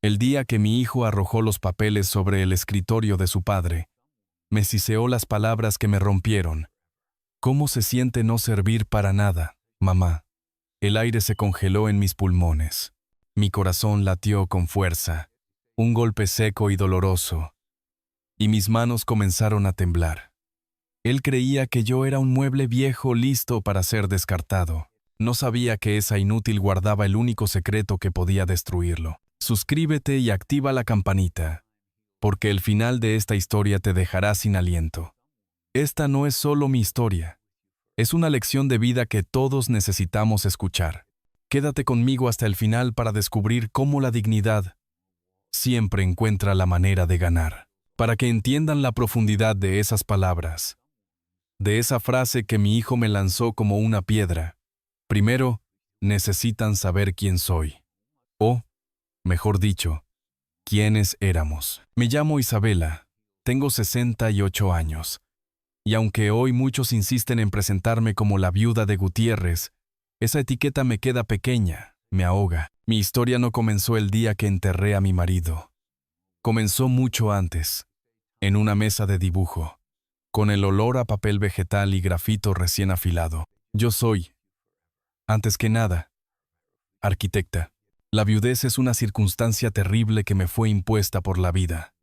El día que mi hijo arrojó los papeles sobre el escritorio de su padre, me siseó las palabras que me rompieron. ¿Cómo se siente no servir para nada, mamá? El aire se congeló en mis pulmones. Mi corazón latió con fuerza, un golpe seco y doloroso, y mis manos comenzaron a temblar. Él creía que yo era un mueble viejo listo para ser descartado. No sabía que esa inútil guardaba el único secreto que podía destruirlo. Suscríbete y activa la campanita, porque el final de esta historia te dejará sin aliento. Esta no es solo mi historia, es una lección de vida que todos necesitamos escuchar. Quédate conmigo hasta el final para descubrir cómo la dignidad siempre encuentra la manera de ganar. Para que entiendan la profundidad de esas palabras, de esa frase que mi hijo me lanzó como una piedra. Primero, necesitan saber quién soy. O, mejor dicho, quiénes éramos. Me llamo Isabela, tengo 68 años. Y aunque hoy muchos insisten en presentarme como la viuda de Gutiérrez, esa etiqueta me queda pequeña, me ahoga. Mi historia no comenzó el día que enterré a mi marido. Comenzó mucho antes, en una mesa de dibujo, con el olor a papel vegetal y grafito recién afilado. Yo soy, antes que nada, arquitecta. La viudez es una circunstancia terrible que me fue impuesta por la vida.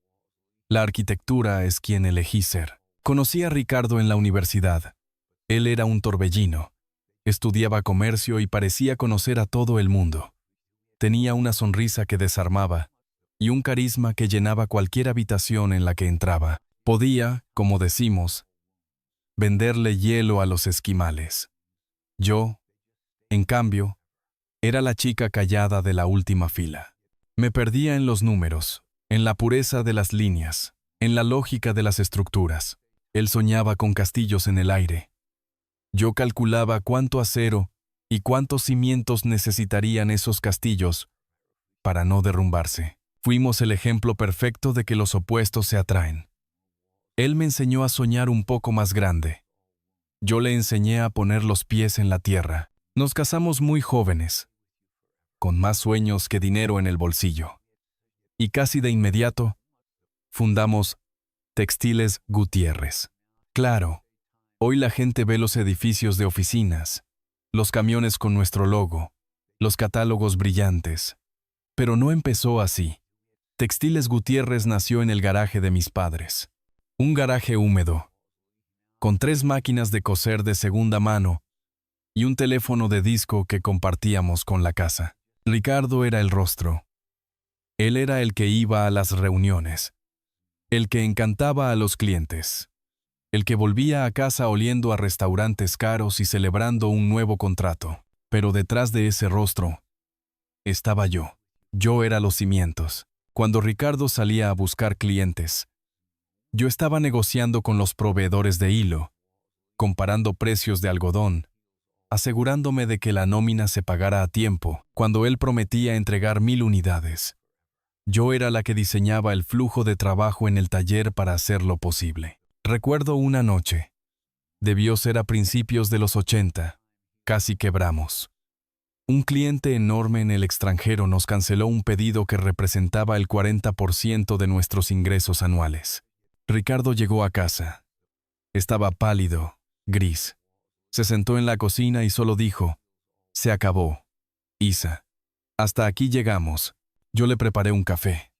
La arquitectura es quien elegí ser. Conocí a Ricardo en la universidad. Él era un torbellino. Estudiaba comercio y parecía conocer a todo el mundo. Tenía una sonrisa que desarmaba y un carisma que llenaba cualquier habitación en la que entraba. Podía, como decimos, venderle hielo a los esquimales. Yo, en cambio, era la chica callada de la última fila. Me perdía en los números, en la pureza de las líneas, en la lógica de las estructuras. Él soñaba con castillos en el aire. Yo calculaba cuánto acero y cuántos cimientos necesitarían esos castillos para no derrumbarse. Fuimos el ejemplo perfecto de que los opuestos se atraen. Él me enseñó a soñar un poco más grande. Yo le enseñé a poner los pies en la tierra. Nos casamos muy jóvenes, con más sueños que dinero en el bolsillo. Y casi de inmediato, fundamos Textiles Gutiérrez. Claro, hoy la gente ve los edificios de oficinas, los camiones con nuestro logo, los catálogos brillantes. Pero no empezó así. Textiles Gutiérrez nació en el garaje de mis padres. Un garaje húmedo, con 3 máquinas de coser de segunda mano y un teléfono de disco que compartíamos con la casa. Ricardo era el rostro. Él era el que iba a las reuniones, el que encantaba a los clientes, el que volvía a casa oliendo a restaurantes caros y celebrando un nuevo contrato. Pero detrás de ese rostro estaba yo. Yo era los cimientos. Cuando Ricardo salía a buscar clientes, yo estaba negociando con los proveedores de hilo, comparando precios de algodón, asegurándome de que la nómina se pagara a tiempo, cuando él prometía entregar 1000 unidades. Yo era la que diseñaba el flujo de trabajo en el taller para hacerlo posible. Recuerdo una noche. Debió ser a principios de los 80. Casi quebramos. Un cliente enorme en el extranjero nos canceló un pedido que representaba el 40% de nuestros ingresos anuales. Ricardo llegó a casa. Estaba pálido, gris. Se sentó en la cocina y solo dijo: «Se acabó, Isa. Hasta aquí llegamos». Yo le preparé un café.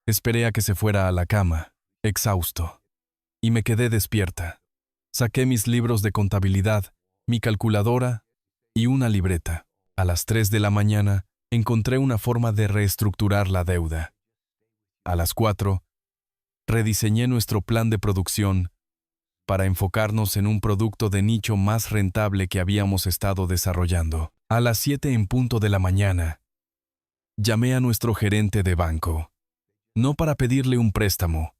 Esperé a que se fuera a la cama, exhausto. Y me quedé despierta. Saqué mis libros de contabilidad, mi calculadora y una libreta. A las 3 de la mañana encontré una forma de reestructurar la deuda. A las 4, rediseñé nuestro plan de producción para enfocarnos en un producto de nicho más rentable que habíamos estado desarrollando. A las 7 en punto de la mañana, llamé a nuestro gerente de banco, no para pedirle un préstamo,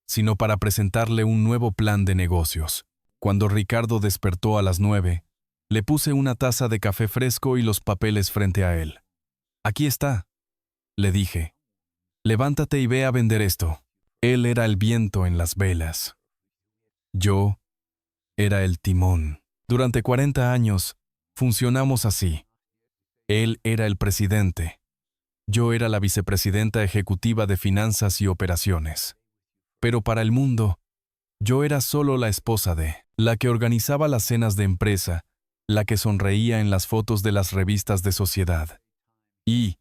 sino para presentarle un nuevo plan de negocios. Cuando Ricardo despertó a las 9, le puse una taza de café fresco y los papeles frente a él. «Aquí está», le dije. «Levántate y ve a vender esto». Él era el viento en las velas. Yo era el timón. Durante 40 años funcionamos así. Él era el presidente. Yo era la vicepresidenta ejecutiva de finanzas y operaciones. Pero para el mundo, yo era solo la esposa de, la que organizaba las cenas de empresa, la que sonreía en las fotos de las revistas de sociedad. Y,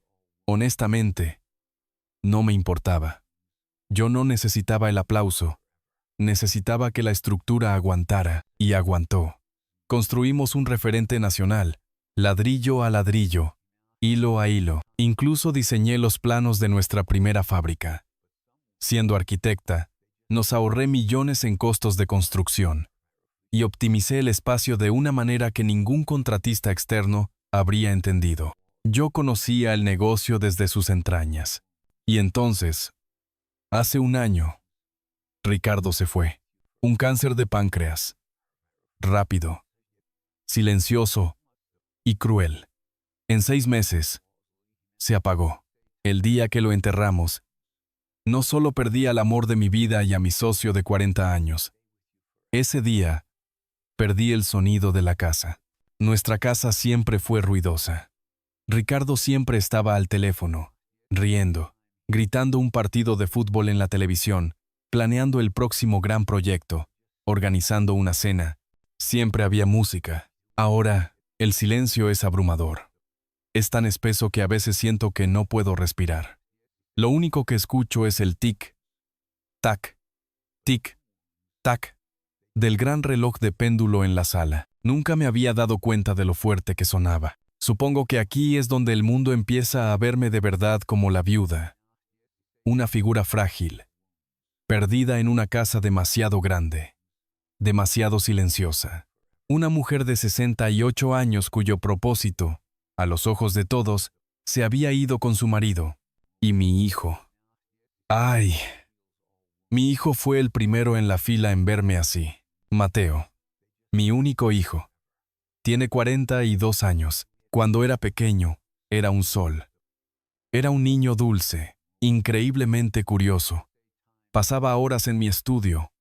honestamente, no me importaba. Yo no necesitaba el aplauso. Necesitaba que la estructura aguantara, y aguantó. Construimos un referente nacional, ladrillo a ladrillo, hilo a hilo. Incluso diseñé los planos de nuestra primera fábrica. Siendo arquitecta, nos ahorré millones en costos de construcción y optimicé el espacio de una manera que ningún contratista externo habría entendido. Yo conocía el negocio desde sus entrañas. Y entonces, hace un año, Ricardo se fue. Un cáncer de páncreas. Rápido, silencioso y cruel. En 6 meses, se apagó. El día que lo enterramos, no solo perdí al amor de mi vida y a mi socio de 40 años. Ese día, perdí el sonido de la casa. Nuestra casa siempre fue ruidosa. Ricardo siempre estaba al teléfono, riendo, gritando un partido de fútbol en la televisión, planeando el próximo gran proyecto, organizando una cena. Siempre había música. Ahora, el silencio es abrumador. Es tan espeso que a veces siento que no puedo respirar. Lo único que escucho es el tic-tac, tic-tac, del gran reloj de péndulo en la sala. Nunca me había dado cuenta de lo fuerte que sonaba. Supongo que aquí es donde el mundo empieza a verme de verdad como la viuda. Una figura frágil, perdida en una casa demasiado grande, demasiado silenciosa. Una mujer de 68 años cuyo propósito, a los ojos de todos, se había ido con su marido. Y mi hijo. ¡Ay! Mi hijo fue el primero en la fila en verme así. Mateo. Mi único hijo. Tiene 42 años. Cuando era pequeño, era un sol. Era un niño dulce, increíblemente curioso. Pasaba horas en mi estudio,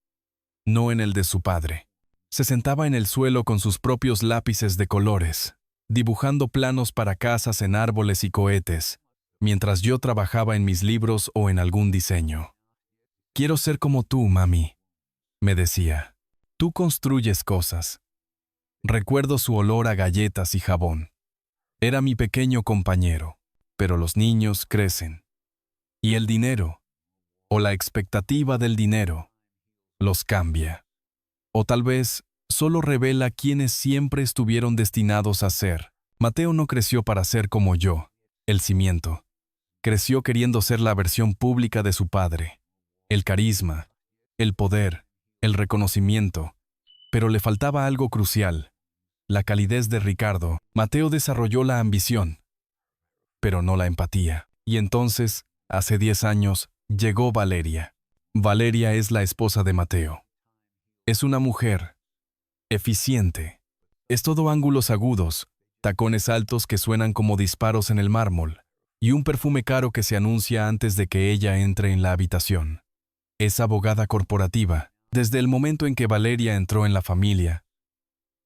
no en el de su padre. Se sentaba en el suelo con sus propios lápices de colores, dibujando planos para casas en árboles y cohetes, mientras yo trabajaba en mis libros o en algún diseño. «Quiero ser como tú, mami», me decía. «Tú construyes cosas». Recuerdo su olor a galletas y jabón. Era mi pequeño compañero, pero los niños crecen. Y el dinero, o la expectativa del dinero, los cambia. O tal vez solo revela quiénes siempre estuvieron destinados a ser. Mateo no creció para ser como yo, el cimiento. Creció queriendo ser la versión pública de su padre. El carisma, el poder, el reconocimiento. Pero le faltaba algo crucial. La calidez de Ricardo. Mateo desarrolló la ambición, pero no la empatía. Y entonces, hace 10 años, llegó Valeria. Valeria es la esposa de Mateo. Es una mujer eficiente. Es todo ángulos agudos, tacones altos que suenan como disparos en el mármol, y un perfume caro que se anuncia antes de que ella entre en la habitación. Es abogada corporativa. Desde el momento en que Valeria entró en la familia,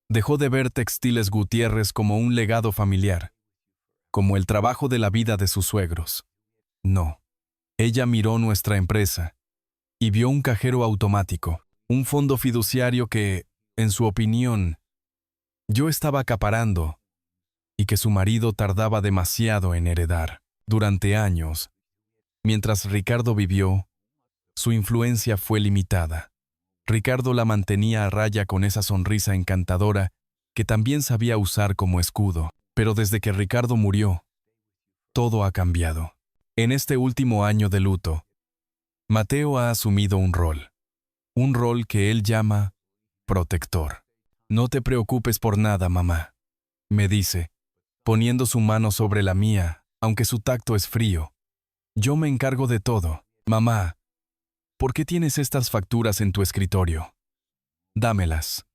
dejó de ver Textiles Gutiérrez como un legado familiar, como el trabajo de la vida de sus suegros. No. Ella miró nuestra empresa y vio un cajero automático, un fondo fiduciario que, en su opinión, yo estaba acaparando y que su marido tardaba demasiado en heredar. Durante años, mientras Ricardo vivió, su influencia fue limitada. Ricardo la mantenía a raya con esa sonrisa encantadora que también sabía usar como escudo. Pero desde que Ricardo murió, todo ha cambiado. En este último año de luto, Mateo ha asumido un rol que él llama protector. «No te preocupes por nada, mamá», me dice, poniendo su mano sobre la mía, aunque su tacto es frío. «Yo me encargo de todo. Mamá, ¿por qué tienes estas facturas en tu escritorio? Dámelas.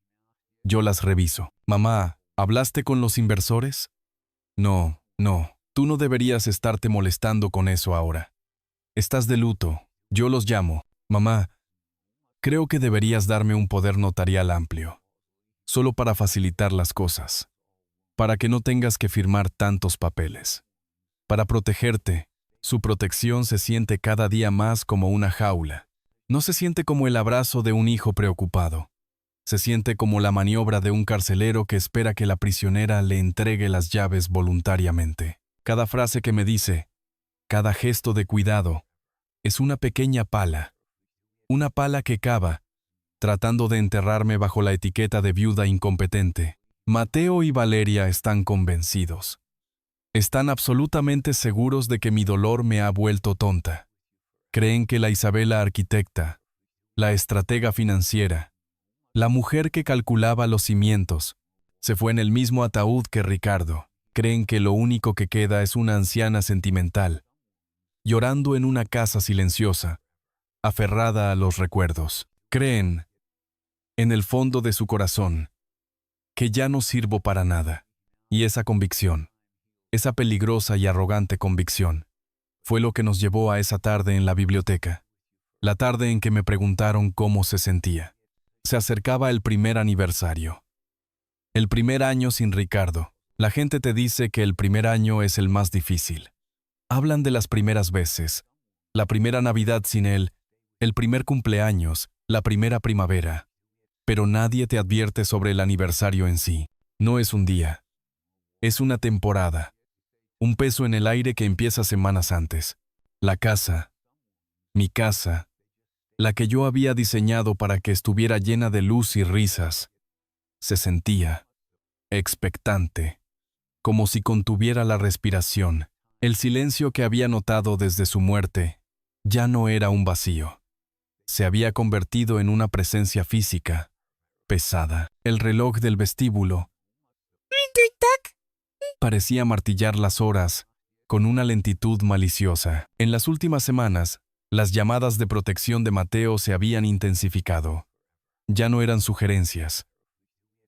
Yo las reviso. Mamá, ¿hablaste con los inversores? No, tú no deberías estarte molestando con eso ahora. Estás de luto. Yo los llamo. Mamá, creo que deberías darme un poder notarial amplio, solo para facilitar las cosas, para que no tengas que firmar tantos papeles, para protegerte Su protección se siente cada día más como una jaula. No se siente como el abrazo de un hijo preocupado. Se siente como la maniobra de un carcelero que espera que la prisionera le entregue las llaves voluntariamente. Cada frase que me dice, cada gesto de cuidado, es una pequeña pala. Una pala que cava, tratando de enterrarme bajo la etiqueta de viuda incompetente. Mateo y Valeria están convencidos. Están absolutamente seguros de que mi dolor me ha vuelto tonta. Creen que la Isabela arquitecta, la estratega financiera, la mujer que calculaba los cimientos, se fue en el mismo ataúd que Ricardo. Creen que lo único que queda es una anciana sentimental, llorando en una casa silenciosa, aferrada a los recuerdos. Creen, en el fondo de su corazón, que ya no sirvo para nada. Y esa convicción, esa peligrosa y arrogante convicción, fue lo que nos llevó a esa tarde en la biblioteca. La tarde en que me preguntaron cómo se sentía. Se acercaba el primer aniversario. El primer año sin Ricardo. La gente te dice que el primer año es el más difícil. Hablan de las primeras veces, la primera Navidad sin él, el primer cumpleaños, la primera primavera. Pero nadie te advierte sobre el aniversario en sí. No es un día. Es una temporada. Un peso en el aire que empieza semanas antes. La casa. Mi casa. La que yo había diseñado para que estuviera llena de luz y risas. Se sentía expectante, como si contuviera la respiración. El silencio que había notado desde su muerte ya no era un vacío. Se había convertido en una presencia física, pesada. El reloj del vestíbulo parecía martillar las horas con una lentitud maliciosa. En las últimas semanas, las llamadas de protección de Mateo se habían intensificado. Ya no eran sugerencias.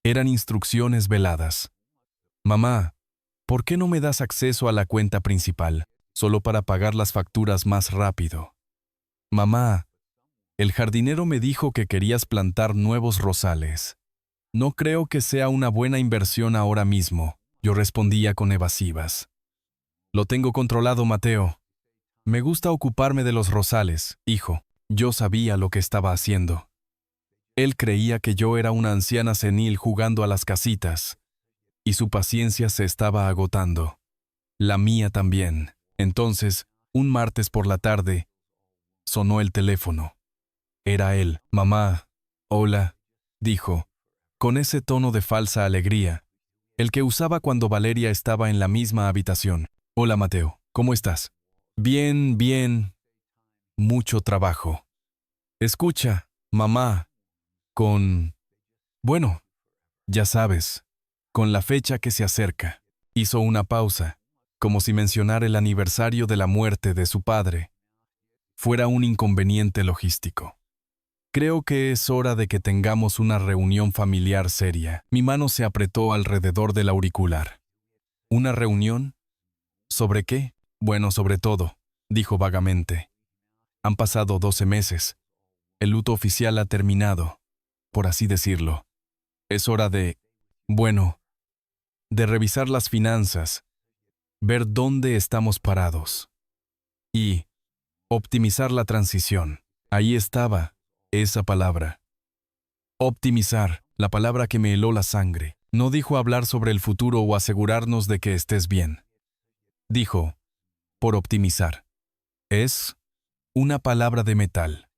Eran instrucciones veladas. Mamá, ¿por qué no me das acceso a la cuenta principal, solo para pagar las facturas más rápido? Mamá, el jardinero me dijo que querías plantar nuevos rosales. No creo que sea una buena inversión ahora mismo, yo respondía con evasivas. Lo tengo controlado, Mateo. Me gusta ocuparme de los rosales, hijo. Yo sabía lo que estaba haciendo. Él creía que yo era una anciana senil jugando a las casitas, y su paciencia se estaba agotando. La mía también. Entonces, un martes por la tarde, sonó el teléfono. Era él. Mamá, hola, dijo, con ese tono de falsa alegría, el que usaba cuando Valeria estaba en la misma habitación. Hola, Mateo, ¿cómo estás? Bien, bien. Mucho trabajo. Escucha, mamá, bueno, ya sabes, con la fecha que se acerca. Hizo una pausa, como si mencionar el aniversario de la muerte de su padre fuera un inconveniente logístico. Creo que es hora de que tengamos una reunión familiar seria. Mi mano se apretó alrededor del auricular. ¿Una reunión? ¿Sobre qué? Bueno, sobre todo, dijo vagamente. Han pasado 12 meses. El luto oficial ha terminado, por así decirlo. Es hora de revisar las finanzas, ver dónde estamos parados y optimizar la transición. Ahí estaba, esa palabra. Optimizar, la palabra que me heló la sangre. No dijo hablar sobre el futuro o asegurarnos de que estés bien. Dijo, por optimizar. Es una palabra de metal,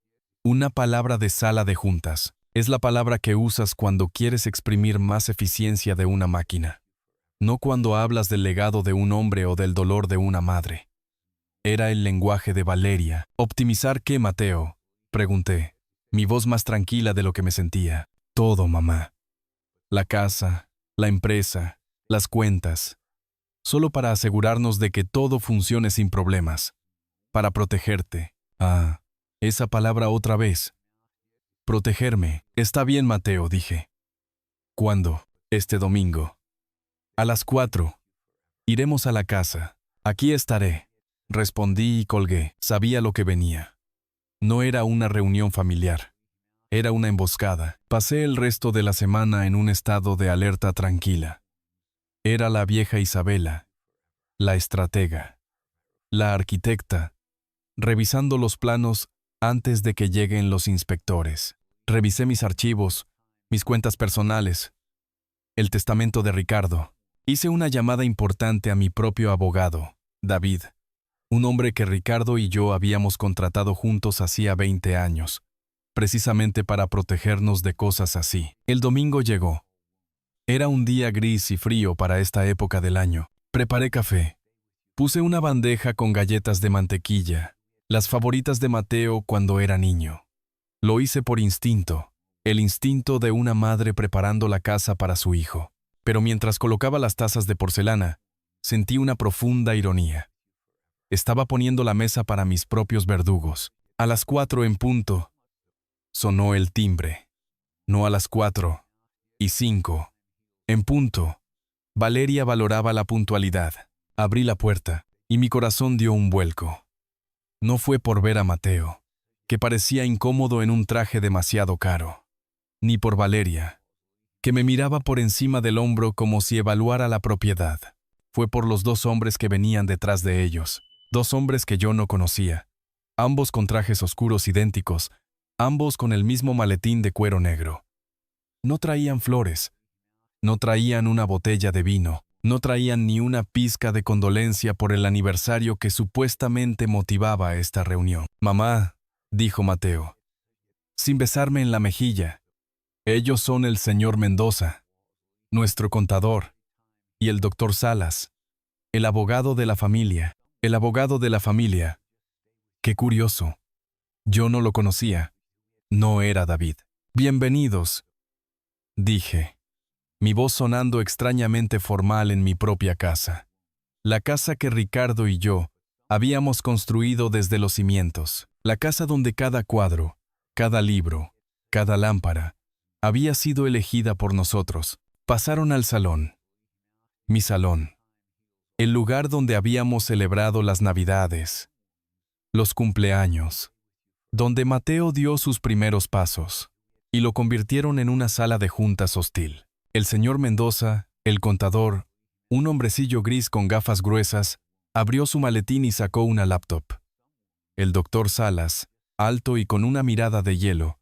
una palabra de sala de juntas. Es la palabra que usas cuando quieres exprimir más eficiencia de una máquina. No cuando hablas del legado de un hombre o del dolor de una madre. Era el lenguaje de Valeria. ¿Optimizar qué, Mateo?, pregunté, mi voz más tranquila de lo que me sentía. Todo, mamá. La casa, la empresa, las cuentas. Solo para asegurarnos de que todo funcione sin problemas. Para protegerte. Ah, esa palabra otra vez. Protegerme. Está bien, Mateo, dije. ¿Cuándo? Este domingo. A las 4. Iremos a la casa. Aquí estaré. Respondí y colgué. Sabía lo que venía. No era una reunión familiar. Era una emboscada. Pasé el resto de la semana en un estado de alerta tranquila. Era la vieja Isabela, la estratega. la arquitecta, revisando los planos antes de que lleguen los inspectores. Revisé mis archivos, mis cuentas personales, el testamento de Ricardo. Hice una llamada importante a mi propio abogado, David, un hombre que Ricardo y yo habíamos contratado juntos hacía 20 años, precisamente para protegernos de cosas así. El domingo llegó. Era un día gris y frío para esta época del año. Preparé café. Puse una bandeja con galletas de mantequilla, las favoritas de Mateo cuando era niño. Lo hice por instinto, el instinto de una madre preparando la casa para su hijo. Pero mientras colocaba las tazas de porcelana, sentí una profunda ironía. Estaba poniendo la mesa para mis propios verdugos. A las 4 en punto, sonó el timbre. No a las 4:05. En punto. Valeria valoraba la puntualidad. Abrí la puerta, y mi corazón dio un vuelco. No fue por ver a Mateo, que parecía incómodo en un traje demasiado caro, ni por Valeria, que me miraba por encima del hombro como si evaluara la propiedad. Fue por los 2 hombres que venían detrás de ellos, 2 hombres que yo no conocía, ambos con trajes oscuros idénticos, ambos con el mismo maletín de cuero negro. No traían flores, no traían una botella de vino, no traían ni una pizca de condolencia por el aniversario que supuestamente motivaba esta reunión. «Mamá», dijo Mateo, sin besarme en la mejilla, «ellos son el señor Mendoza, nuestro contador, y el doctor Salas, el abogado de la familia». El abogado de la familia. Qué curioso. Yo no lo conocía. No era David. «Bienvenidos», dije, mi voz sonando extrañamente formal en mi propia casa. La casa que Ricardo y yo habíamos construido desde los cimientos. La casa donde cada cuadro, cada libro, cada lámpara, había sido elegida por nosotros. Pasaron al salón. Mi salón. El lugar donde habíamos celebrado las Navidades, los cumpleaños, donde Mateo dio sus primeros pasos, y lo convirtieron en una sala de juntas hostil. El señor Mendoza, el contador, un hombrecillo gris con gafas gruesas, abrió su maletín y sacó una laptop. El doctor Salas, alto y con una mirada de hielo,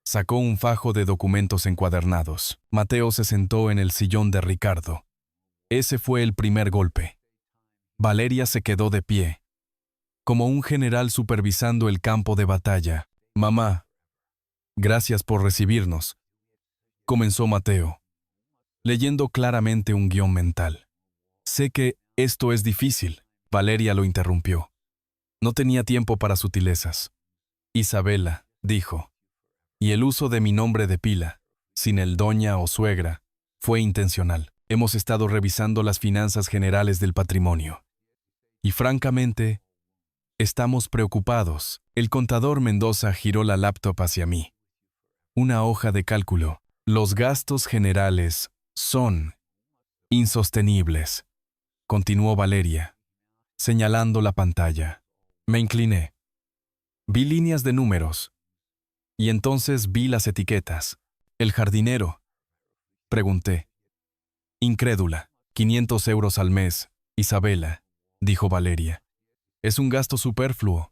sacó un fajo de documentos encuadernados. Mateo se sentó en el sillón de Ricardo. Ese fue el primer golpe. Valeria se quedó de pie, como un general supervisando el campo de batalla. «Mamá, gracias por recibirnos», comenzó Mateo, leyendo claramente un guión mental. «Sé que esto es difícil», Valeria lo interrumpió. No tenía tiempo para sutilezas. «Isabela», dijo, y el uso de mi nombre de pila, sin el doña o suegra, fue intencional. Hemos estado revisando las finanzas generales del patrimonio. Y francamente, estamos preocupados». El contador Mendoza giró la laptop hacia mí. Una hoja de cálculo. «Los gastos generales son insostenibles», continuó Valeria, señalando la pantalla. Me incliné. Vi líneas de números. Y entonces vi las etiquetas. «¿El jardinero?», pregunté. Incrédula. «500 € al mes, Isabela», dijo Valeria. «Es un gasto superfluo.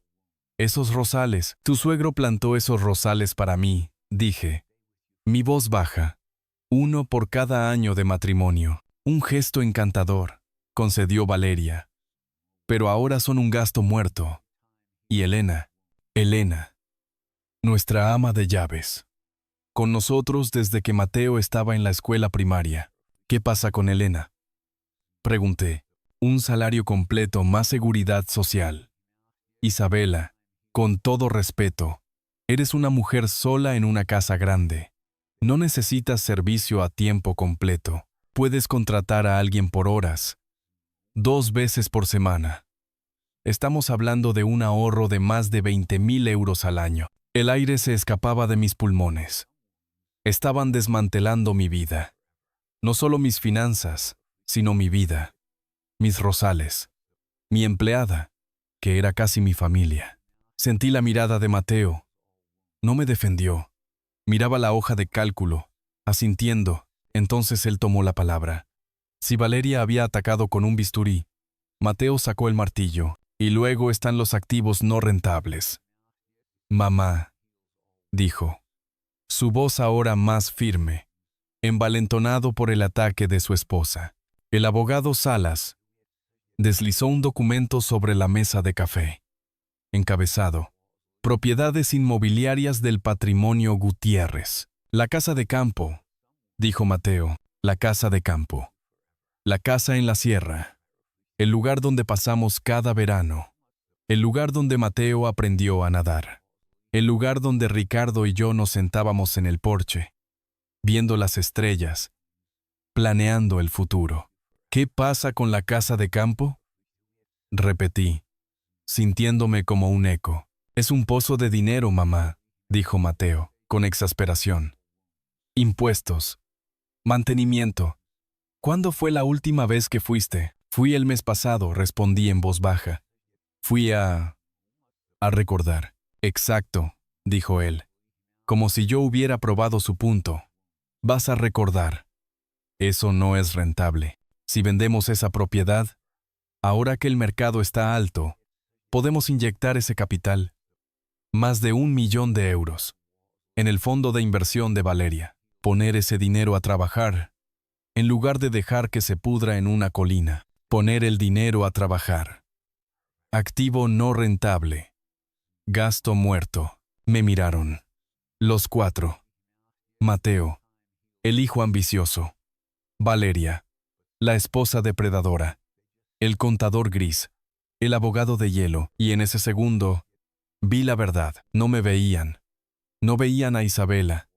Esos rosales, tu suegro plantó esos rosales para mí», dije. Mi voz baja. 1 por cada año de matrimonio. «Un gesto encantador», concedió Valeria. «Pero ahora son un gasto muerto». Y Elena, nuestra ama de llaves, con nosotros desde que Mateo estaba en la escuela primaria. «¿Qué pasa con Elena?», pregunté. «Un salario completo más seguridad social». «Isabela, con todo respeto, eres una mujer sola en una casa grande. No necesitas servicio a tiempo completo. Puedes contratar a alguien por horas, 2 veces por semana. Estamos hablando de un ahorro de más de 20.000 € al año». El aire se escapaba de mis pulmones. Estaban desmantelando mi vida. No solo mis finanzas, sino mi vida. Mis rosales. Mi empleada, que era casi mi familia. Sentí la mirada de Mateo. No me defendió. Miraba la hoja de cálculo, asintiendo. Entonces él tomó la palabra. Si Valeria había atacado con un bisturí, Mateo sacó el martillo. Y luego están los activos no rentables. Mamá, dijo, su voz ahora más firme, envalentonado por el ataque de su esposa. El abogado Salas deslizó un documento sobre la mesa de café. Encabezado: Propiedades inmobiliarias del patrimonio Gutiérrez. La casa de campo, dijo Mateo, la casa de campo. La casa en la sierra. El lugar donde pasamos cada verano. El lugar donde Mateo aprendió a nadar. El lugar donde Ricardo y yo nos sentábamos en el porche, viendo las estrellas, planeando el futuro. ¿Qué pasa con la casa de campo? Repetí, sintiéndome como un eco. Es un pozo de dinero, mamá, dijo Mateo, con exasperación. Impuestos. Mantenimiento. ¿Cuándo fue la última vez que fuiste? Fui el mes pasado, respondí en voz baja. Fui a recordar. Exacto, dijo él, como si yo hubiera probado su punto. Vas a recordar. Eso no es rentable. Si vendemos esa propiedad, ahora que el mercado está alto, podemos inyectar ese capital, más de 1 millón de euros, en el fondo de inversión de Valeria. Poner ese dinero a trabajar, en lugar de dejar que se pudra en una colina. Poner el dinero a trabajar. Activo no rentable. Gasto muerto. Me miraron. Los 4. Mateo, el hijo ambicioso. Valeria, la esposa depredadora. El contador gris. El abogado de hielo. Y en ese segundo, vi la verdad. No me veían. No veían a Isabela.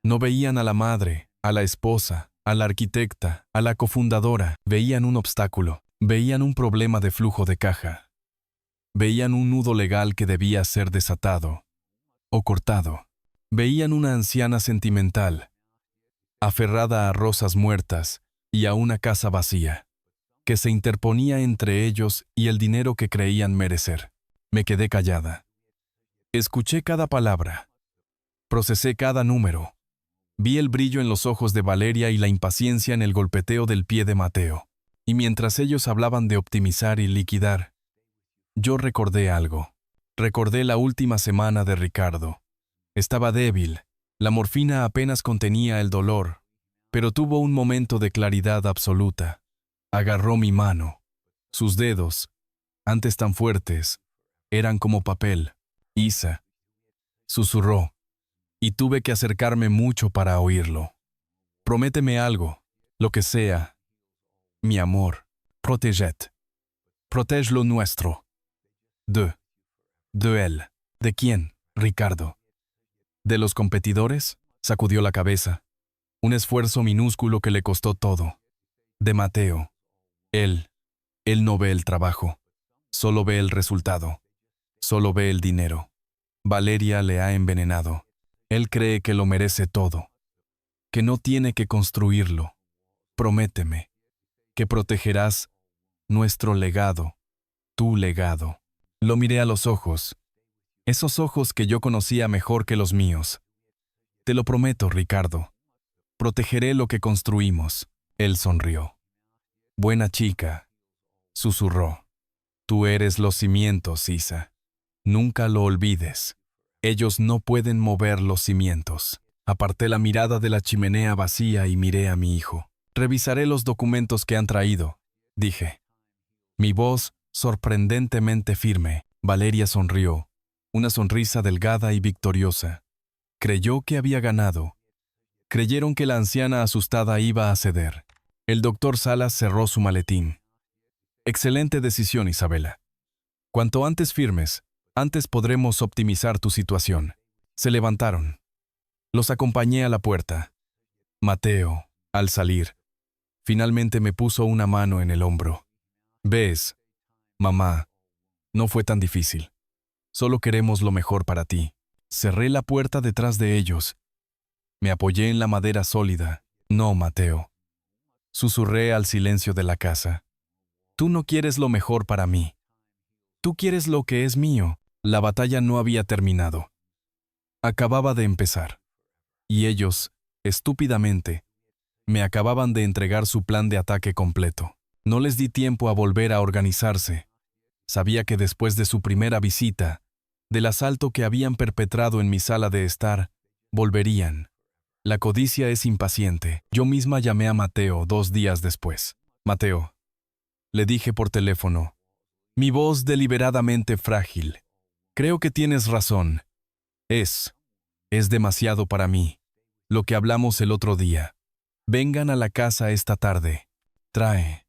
No veían a la madre, a la esposa, a la arquitecta, a la cofundadora. Veían un obstáculo. Veían un problema de flujo de caja. Veían un nudo legal que debía ser desatado o cortado. Veían una anciana sentimental, aferrada a rosas muertas y a una casa vacía, que se interponía entre ellos y el dinero que creían merecer. Me quedé callada. Escuché cada palabra. Procesé cada número. Vi el brillo en los ojos de Valeria y la impaciencia en el golpeteo del pie de Mateo. Y mientras ellos hablaban de optimizar y liquidar, yo recordé algo. Recordé la última semana de Ricardo. Estaba débil. La morfina apenas contenía el dolor, pero tuvo un momento de claridad absoluta. Agarró mi mano. Sus dedos, antes tan fuertes, eran como papel. Isa, susurró, y tuve que acercarme mucho para oírlo. Prométeme algo, lo que sea. Mi amor, protégete. Protège lo nuestro. De él. ¿De quién, Ricardo? ¿De los competidores? Sacudió la cabeza. Un esfuerzo minúsculo que le costó todo. De Mateo. Él no ve el trabajo. Solo ve el resultado. Solo ve el dinero. Valeria le ha envenenado. Él cree que lo merece todo. Que no tiene que construirlo. Prométeme que protegerás nuestro legado, tu legado. Lo miré a los ojos. Esos ojos que yo conocía mejor que los míos. Te lo prometo, Ricardo. Protegeré lo que construimos. Él sonrió. Buena chica, susurró. Tú eres los cimientos, Isa. Nunca lo olvides. Ellos no pueden mover los cimientos. Aparté la mirada de la chimenea vacía y miré a mi hijo. Revisaré los documentos que han traído, dije. Mi voz sorprendentemente firme. Valeria sonrió. Una sonrisa delgada y victoriosa. Creyó que había ganado. Creyeron que la anciana asustada iba a ceder. El doctor Salas cerró su maletín. Excelente decisión, Isabela. Cuanto antes firmes, antes podremos optimizar tu situación. Se levantaron. Los acompañé a la puerta. Mateo, al salir, finalmente me puso una mano en el hombro. ¿Ves, mamá? No fue tan difícil. Solo queremos lo mejor para ti. Cerré la puerta detrás de ellos. Me apoyé en la madera sólida. No, Mateo. Susurré al silencio de la casa. Tú no quieres lo mejor para mí. Tú quieres lo que es mío. La batalla no había terminado. Acababa de empezar. Y ellos, estúpidamente, me acababan de entregar su plan de ataque completo. No les di tiempo a volver a organizarse. Sabía que después de su primera visita, del asalto que habían perpetrado en mi sala de estar, volverían. La codicia es impaciente. Yo misma llamé a Mateo 2 días después. Mateo, le dije por teléfono, mi voz deliberadamente frágil. Creo que tienes razón. Es demasiado para mí. Lo que hablamos el otro día. Vengan a la casa esta tarde. Trae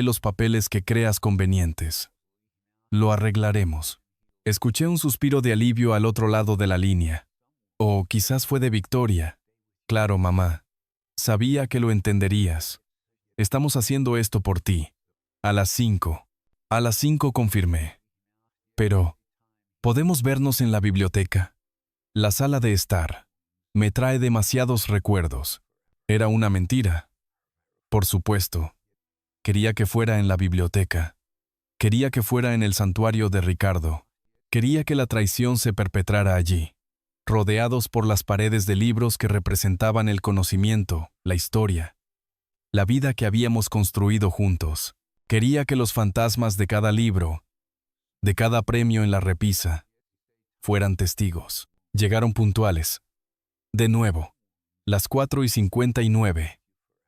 los papeles que creas convenientes. Lo arreglaremos. Escuché un suspiro de alivio al otro lado de la línea. O quizás fue de Victoria. Claro, mamá. Sabía que lo entenderías. Estamos haciendo esto por ti. A las 5. A las 5 confirmé. Pero, ¿podemos vernos en la biblioteca? La sala de estar. Me trae demasiados recuerdos. Era una mentira. Por supuesto. Quería que fuera en la biblioteca. Quería que fuera en el santuario de Ricardo. Quería que la traición se perpetrara allí, rodeados por las paredes de libros que representaban el conocimiento, la historia, la vida que habíamos construido juntos. Quería que los fantasmas de cada libro, de cada premio en la repisa, fueran testigos. Llegaron puntuales. De nuevo, las 4:59.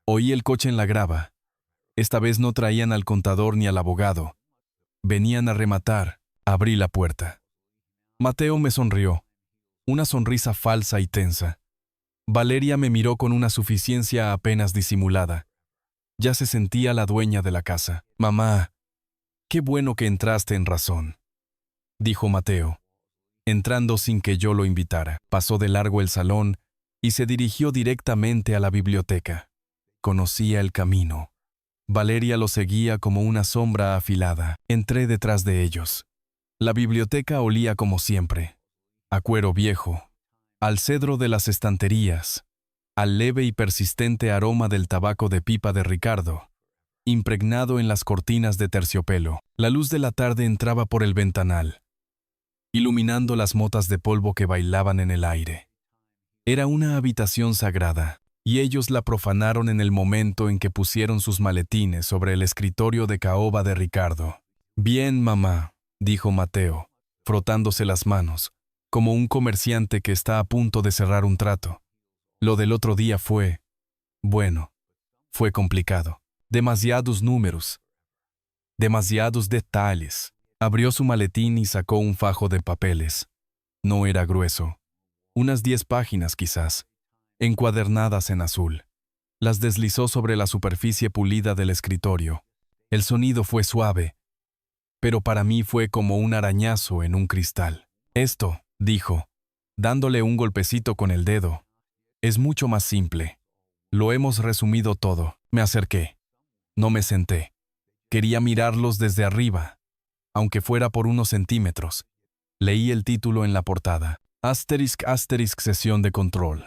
Oí el coche en la grava. Esta vez no traían al contador ni al abogado. Venían a rematar. Abrí la puerta. Mateo me sonrió. Una sonrisa falsa y tensa. Valeria me miró con una suficiencia apenas disimulada. Ya se sentía la dueña de la casa. Mamá, qué bueno que entraste en razón, dijo Mateo, entrando sin que yo lo invitara. Pasó de largo el salón y se dirigió directamente a la biblioteca. Conocía el camino. Valeria lo seguía como una sombra afilada. Entré detrás de ellos. La biblioteca olía como siempre, a cuero viejo, al cedro de las estanterías, al leve y persistente aroma del tabaco de pipa de Ricardo, impregnado en las cortinas de terciopelo. La luz de la tarde entraba por el ventanal, iluminando las motas de polvo que bailaban en el aire. Era una habitación sagrada, y ellos la profanaron en el momento en que pusieron sus maletines sobre el escritorio de caoba de Ricardo. Bien, mamá, dijo Mateo, frotándose las manos, como un comerciante que está a punto de cerrar un trato. Lo del otro día fue, bueno, fue complicado. Demasiados números, demasiados detalles. Abrió su maletín y sacó un fajo de papeles. No era grueso. Unas 10 páginas quizás, encuadernadas en azul. Las deslizó sobre la superficie pulida del escritorio. El sonido fue suave, pero para mí fue como un arañazo en un cristal. Esto, dijo, dándole un golpecito con el dedo, es mucho más simple. Lo hemos resumido todo. Me acerqué. No me senté. Quería mirarlos desde arriba, aunque fuera por unos centímetros. Leí el título en la portada. Asterisk asterisk sesión de control.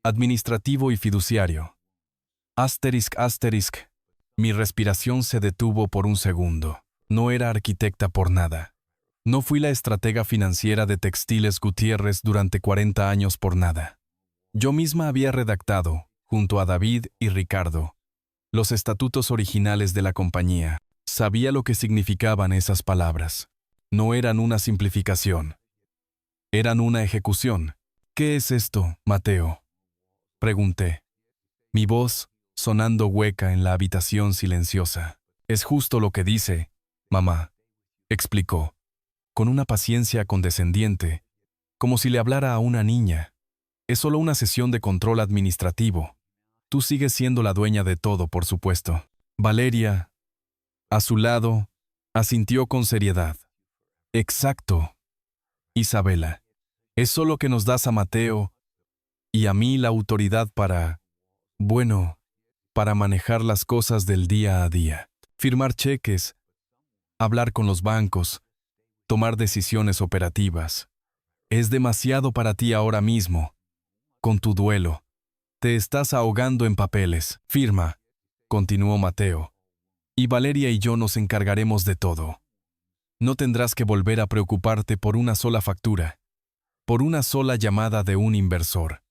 Administrativo y fiduciario. Asterisk asterisk. Mi respiración se detuvo por un segundo. No era arquitecta por nada. No fui la estratega financiera de Textiles Gutiérrez durante 40 años por nada. Yo misma había redactado, junto a David y Ricardo, los estatutos originales de la compañía. Sabía lo que significaban esas palabras. No eran una simplificación. Eran una ejecución. ¿Qué es esto, Mateo?, pregunté. Mi voz sonando hueca en la habitación silenciosa. Es justo lo que dice, mamá, explicó, con una paciencia condescendiente, como si le hablara a una niña. Es solo una sesión de control administrativo. Tú sigues siendo la dueña de todo, por supuesto. Valeria, a su lado, asintió con seriedad. Exacto, Isabela. Es solo que nos das a Mateo y a mí la autoridad para, bueno, para manejar las cosas del día a día. Firmar cheques, hablar con los bancos, tomar decisiones operativas. Es demasiado para ti ahora mismo. Con tu duelo, te estás ahogando en papeles. Firma, continuó Mateo, y Valeria y yo nos encargaremos de todo. No tendrás que volver a preocuparte por una sola factura, por una sola llamada de un inversor.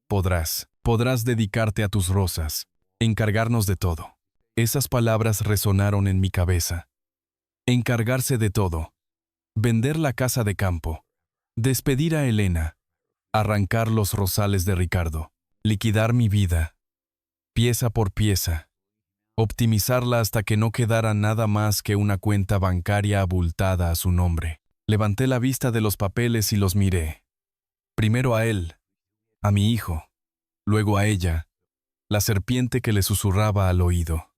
Podrás dedicarte a tus rosas, encargarnos de todo. Esas palabras resonaron en mi cabeza. encargarse de todo, vender la casa de campo, despedir a Elena, arrancar los rosales de Ricardo, liquidar mi vida, pieza por pieza, optimizarla hasta que no quedara nada más que una cuenta bancaria abultada a su nombre. Levanté la vista de los papeles y los miré. Primero a él, a mi hijo, luego a ella, la serpiente que le susurraba al oído.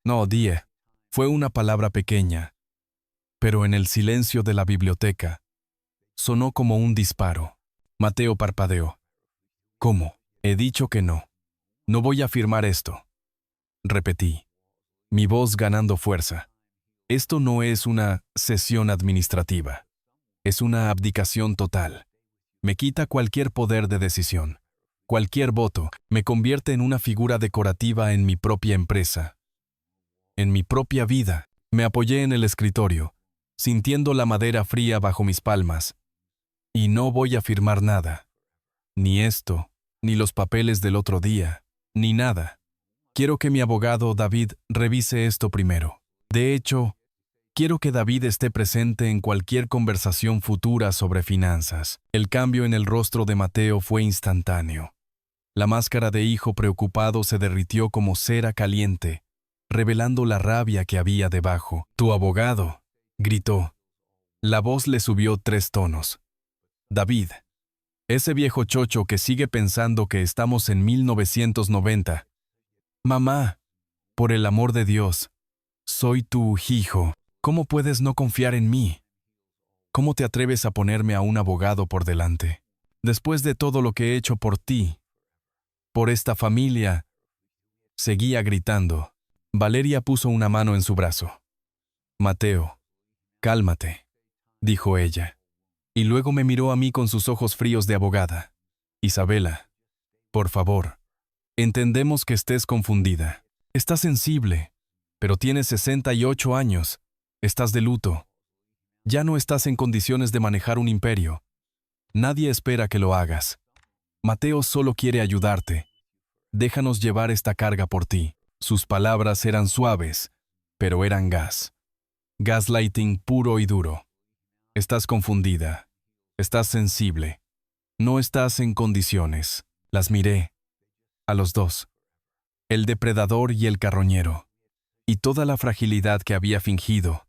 No, Die, fue una palabra pequeña, pero en el silencio de la biblioteca sonó como un disparo. Mateo parpadeó. ¿Cómo? He dicho que no. No voy a firmar esto. Repetí, mi voz ganando fuerza. Esto no es una cesión administrativa. Es una abdicación total. Me quita cualquier poder de decisión. Cualquier voto me convierte en una figura decorativa en mi propia empresa. En mi propia vida. Me apoyé en el escritorio, sintiendo la madera fría bajo mis palmas. Y no voy a firmar nada. Ni esto, ni los papeles del otro día, ni nada. Quiero que mi abogado David revise esto primero. De hecho, quiero que David esté presente en cualquier conversación futura sobre finanzas. El cambio en el rostro de Mateo fue instantáneo. La máscara de hijo preocupado se derritió como cera caliente, revelando la rabia que había debajo. «Tu abogado», gritó. La voz le subió 3 tonos. «David, ese viejo chocho que sigue pensando que estamos en 1990. Mamá, por el amor de Dios, soy tu hijo. ¿Cómo puedes no confiar en mí? ¿Cómo te atreves a ponerme a un abogado por delante? Después de todo lo que he hecho por ti, por esta familia», seguía gritando. Valeria puso una mano en su brazo. «Mateo, cálmate», dijo ella. Y luego me miró a mí con sus ojos fríos de abogada. «Isabela, por favor, entendemos que estés confundida. Estás sensible, pero tienes 68 años. Estás de luto. Ya no estás en condiciones de manejar un imperio. Nadie espera que lo hagas. Mateo solo quiere ayudarte. Déjanos llevar esta carga por ti». Sus palabras eran suaves, pero eran gas. Gaslighting puro y duro. Estás confundida. Estás sensible. No estás en condiciones. Las miré. A los dos. El depredador y el carroñero. Y toda la fragilidad que había fingido,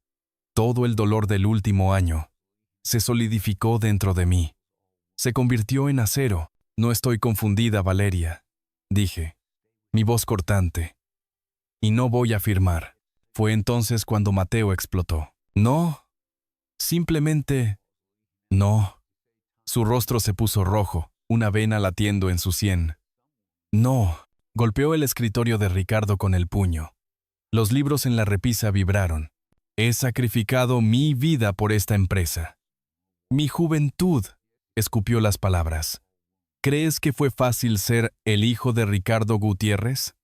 todo el dolor del último año, se solidificó dentro de mí. Se convirtió en acero. «No estoy confundida, Valeria», dije, mi voz cortante. «Y no voy a firmar». Fue entonces cuando Mateo explotó. «No. Simplemente... no». Su rostro se puso rojo, una vena latiendo en su sien. «No». Golpeó el escritorio de Ricardo con el puño. Los libros en la repisa vibraron. «He sacrificado mi vida por esta empresa. Mi juventud», escupió las palabras. «¿Crees que fue fácil ser el hijo de Ricardo Gutiérrez?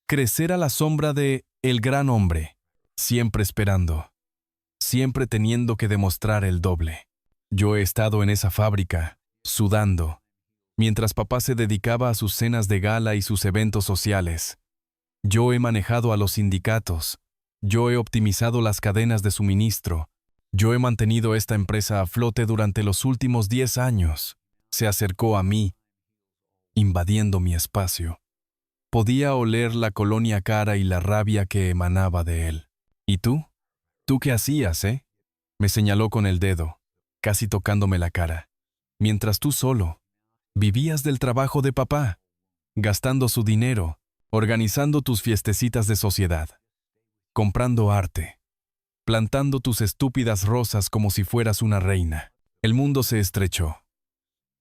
Crecer a la sombra de el gran hombre, siempre esperando, siempre teniendo que demostrar el doble. Yo he estado en esa fábrica, sudando, mientras papá se dedicaba a sus cenas de gala y sus eventos sociales. Yo he manejado a los sindicatos, yo he optimizado las cadenas de suministro, yo he mantenido esta empresa a flote durante los últimos 10 años. Se acercó a mí, invadiendo mi espacio. Podía oler la colonia cara y la rabia que emanaba de él. «¿Y tú? ¿Tú qué hacías, eh?», me señaló con el dedo, casi tocándome la cara. «Mientras tú solo, vivías del trabajo de papá, gastando su dinero, organizando tus fiestecitas de sociedad, comprando arte, plantando tus estúpidas rosas como si fueras una reina». El mundo se estrechó.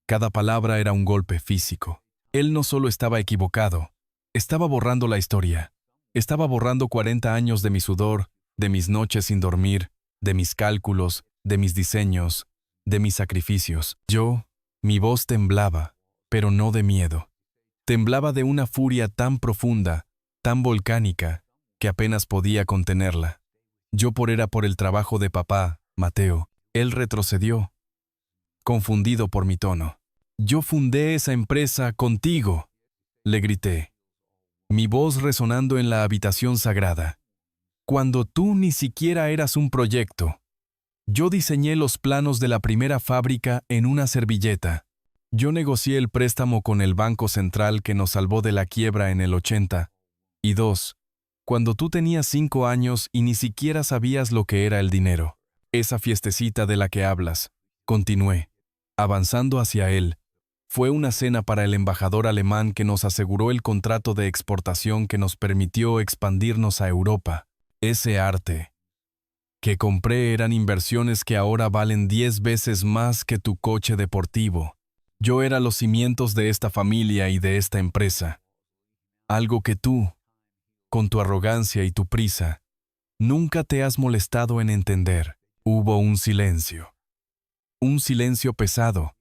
Cada palabra era un golpe físico. Él no solo estaba equivocado, estaba borrando la historia. Estaba borrando 40 años de mi sudor, de mis noches sin dormir, de mis cálculos, de mis diseños, de mis sacrificios. Mi voz temblaba, pero no de miedo. Temblaba de una furia tan profunda, tan volcánica, que apenas podía contenerla. Era por el trabajo de papá, Mateo. Él retrocedió, confundido por mi tono. «Yo fundé esa empresa contigo», le grité, mi voz resonando en la habitación sagrada. cuando tú ni siquiera eras un proyecto. Yo diseñé los planos de la primera fábrica en una servilleta. Yo negocié el préstamo con el Banco Central que nos salvó de la quiebra en el 80. Y 2. Cuando tú tenías 5 años y ni siquiera sabías lo que era el dinero. Esa fiestecita de la que hablas, continué, avanzando hacia él, fue una cena para el embajador alemán que nos aseguró el contrato de exportación que nos permitió expandirnos a Europa. Ese arte que compré eran inversiones que ahora valen 10 veces más que tu coche deportivo. Yo era los cimientos de esta familia y de esta empresa. Algo que tú, con tu arrogancia y tu prisa, nunca te has molestado en entender. Hubo un silencio pesado,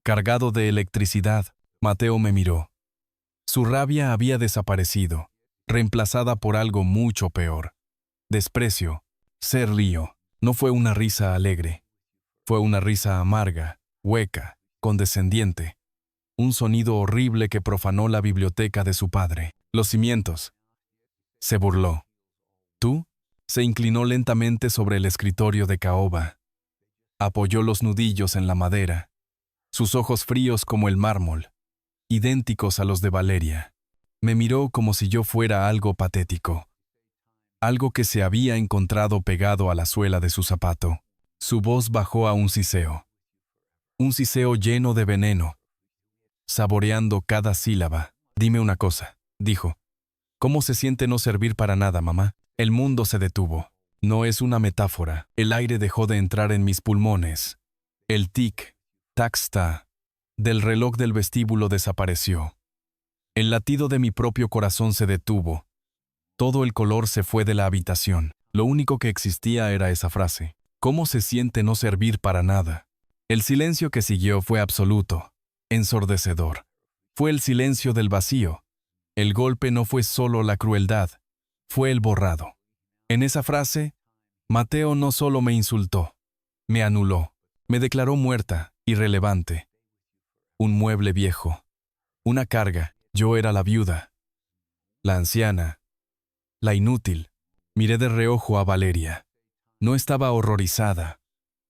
cargado de electricidad. Mateo me miró. Su rabia había desaparecido, reemplazada por algo mucho peor. Desprecio, ser lío. No fue una risa alegre. Fue una risa amarga, hueca, condescendiente. Un sonido horrible que profanó la biblioteca de su padre. Los cimientos. Se burló. ¿Tú? Se inclinó lentamente sobre el escritorio de caoba. Apoyó los nudillos en la madera, sus ojos fríos como el mármol, idénticos a los de Valeria. Me miró como si yo fuera algo patético, algo que se había encontrado pegado a la suela de su zapato. Su voz bajó a un siseo lleno de veneno, saboreando cada sílaba. Dime una cosa, dijo. ¿Cómo se siente no servir para nada, mamá? El mundo se detuvo. No es una metáfora. El aire dejó de entrar en mis pulmones. El tic-tac-ta del reloj del vestíbulo desapareció. El latido de mi propio corazón se detuvo. Todo el color se fue de la habitación. Lo único que existía era esa frase. ¿Cómo se siente no servir para nada? El silencio que siguió fue absoluto, ensordecedor. Fue el silencio del vacío. El golpe no fue solo la crueldad, fue el borrado. En esa frase, Mateo no solo me insultó, me anuló, me declaró muerta, irrelevante. Un mueble viejo, una carga. Yo era la viuda, la anciana, la inútil. Miré de reojo a Valeria. No estaba horrorizada,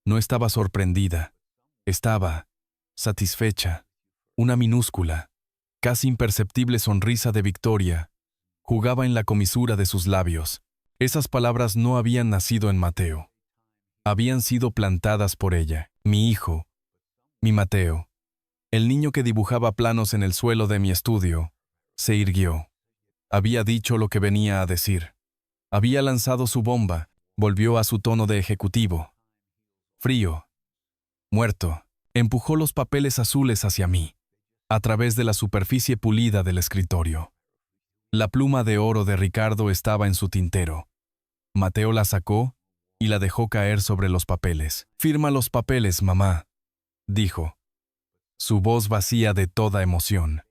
no estaba sorprendida. Estaba satisfecha. Una minúscula, casi imperceptible sonrisa de victoria jugaba en la comisura de sus labios. Esas palabras no habían nacido en Mateo. Habían sido plantadas por ella. Mi hijo, mi Mateo, el niño que dibujaba planos en el suelo de mi estudio, se irguió. Había dicho lo que venía a decir. Había lanzado su bomba, volvió a su tono de ejecutivo. Frío, muerto, empujó los papeles azules hacia mí, a través de la superficie pulida del escritorio. La pluma de oro de Ricardo estaba en su tintero. Mateo la sacó y la dejó caer sobre los papeles. «Firma los papeles, mamá», dijo, su voz vacía de toda emoción.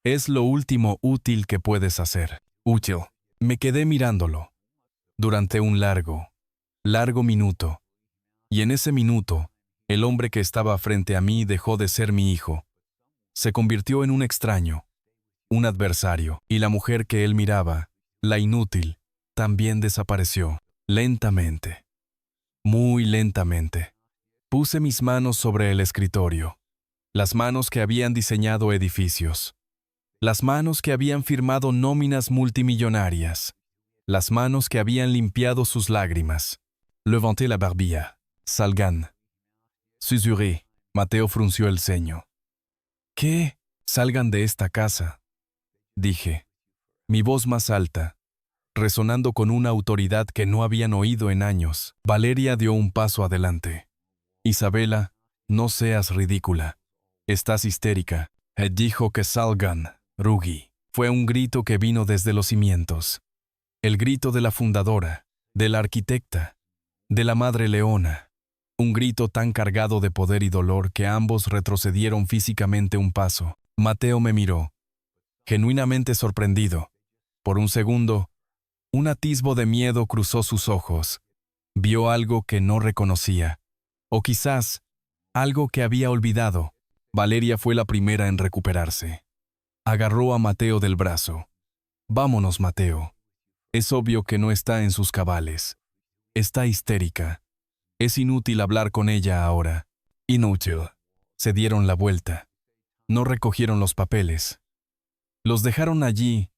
«Es lo último útil que puedes hacer». Útil. Me quedé mirándolo durante un largo minuto. Y en ese minuto, el hombre que estaba frente a mí dejó de ser mi hijo. Se convirtió en un extraño, un adversario, y la mujer que él miraba, la inútil, también desapareció, lentamente, muy lentamente. Puse mis manos sobre el escritorio, las manos que habían diseñado edificios, las manos que habían firmado nóminas multimillonarias, las manos que habían limpiado sus lágrimas. Levanté la barbilla. Salgan. Susurré. Mateo frunció el ceño. «¿Qué? Salgan de esta casa», dije, mi voz más alta, resonando con una autoridad que no habían oído en años. Valeria dio un paso adelante. «Isabela, no seas ridícula. Estás histérica». Dijo que salgan, Ruggi. Fue un grito que vino desde los cimientos. El grito de la fundadora, de la arquitecta, de la madre leona. Un grito tan cargado de poder y dolor que ambos retrocedieron físicamente un paso. Mateo me miró, genuinamente sorprendido. Por un segundo, un atisbo de miedo cruzó sus ojos. Vio algo que no reconocía, o quizás algo que había olvidado. Valeria fue la primera en recuperarse. Agarró a Mateo del brazo. «Vámonos, Mateo. Es obvio que no está en sus cabales. Está histérica. Es inútil hablar con ella ahora. Inútil. Se dieron la vuelta. No recogieron los papeles. Los dejaron allí,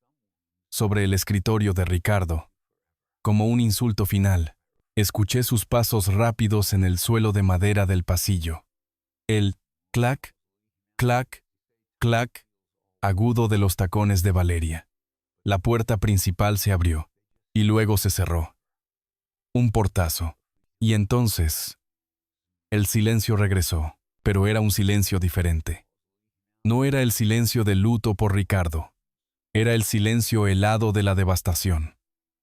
sobre el escritorio de Ricardo, como un insulto final. Escuché sus pasos rápidos en el suelo de madera del pasillo. El clac, clac, clac, agudo de los tacones de Valeria. La puerta principal se abrió, y luego se cerró. Un portazo. Y entonces, el silencio regresó, pero era un silencio diferente. No era el silencio del luto por Ricardo. Era el silencio helado de la devastación.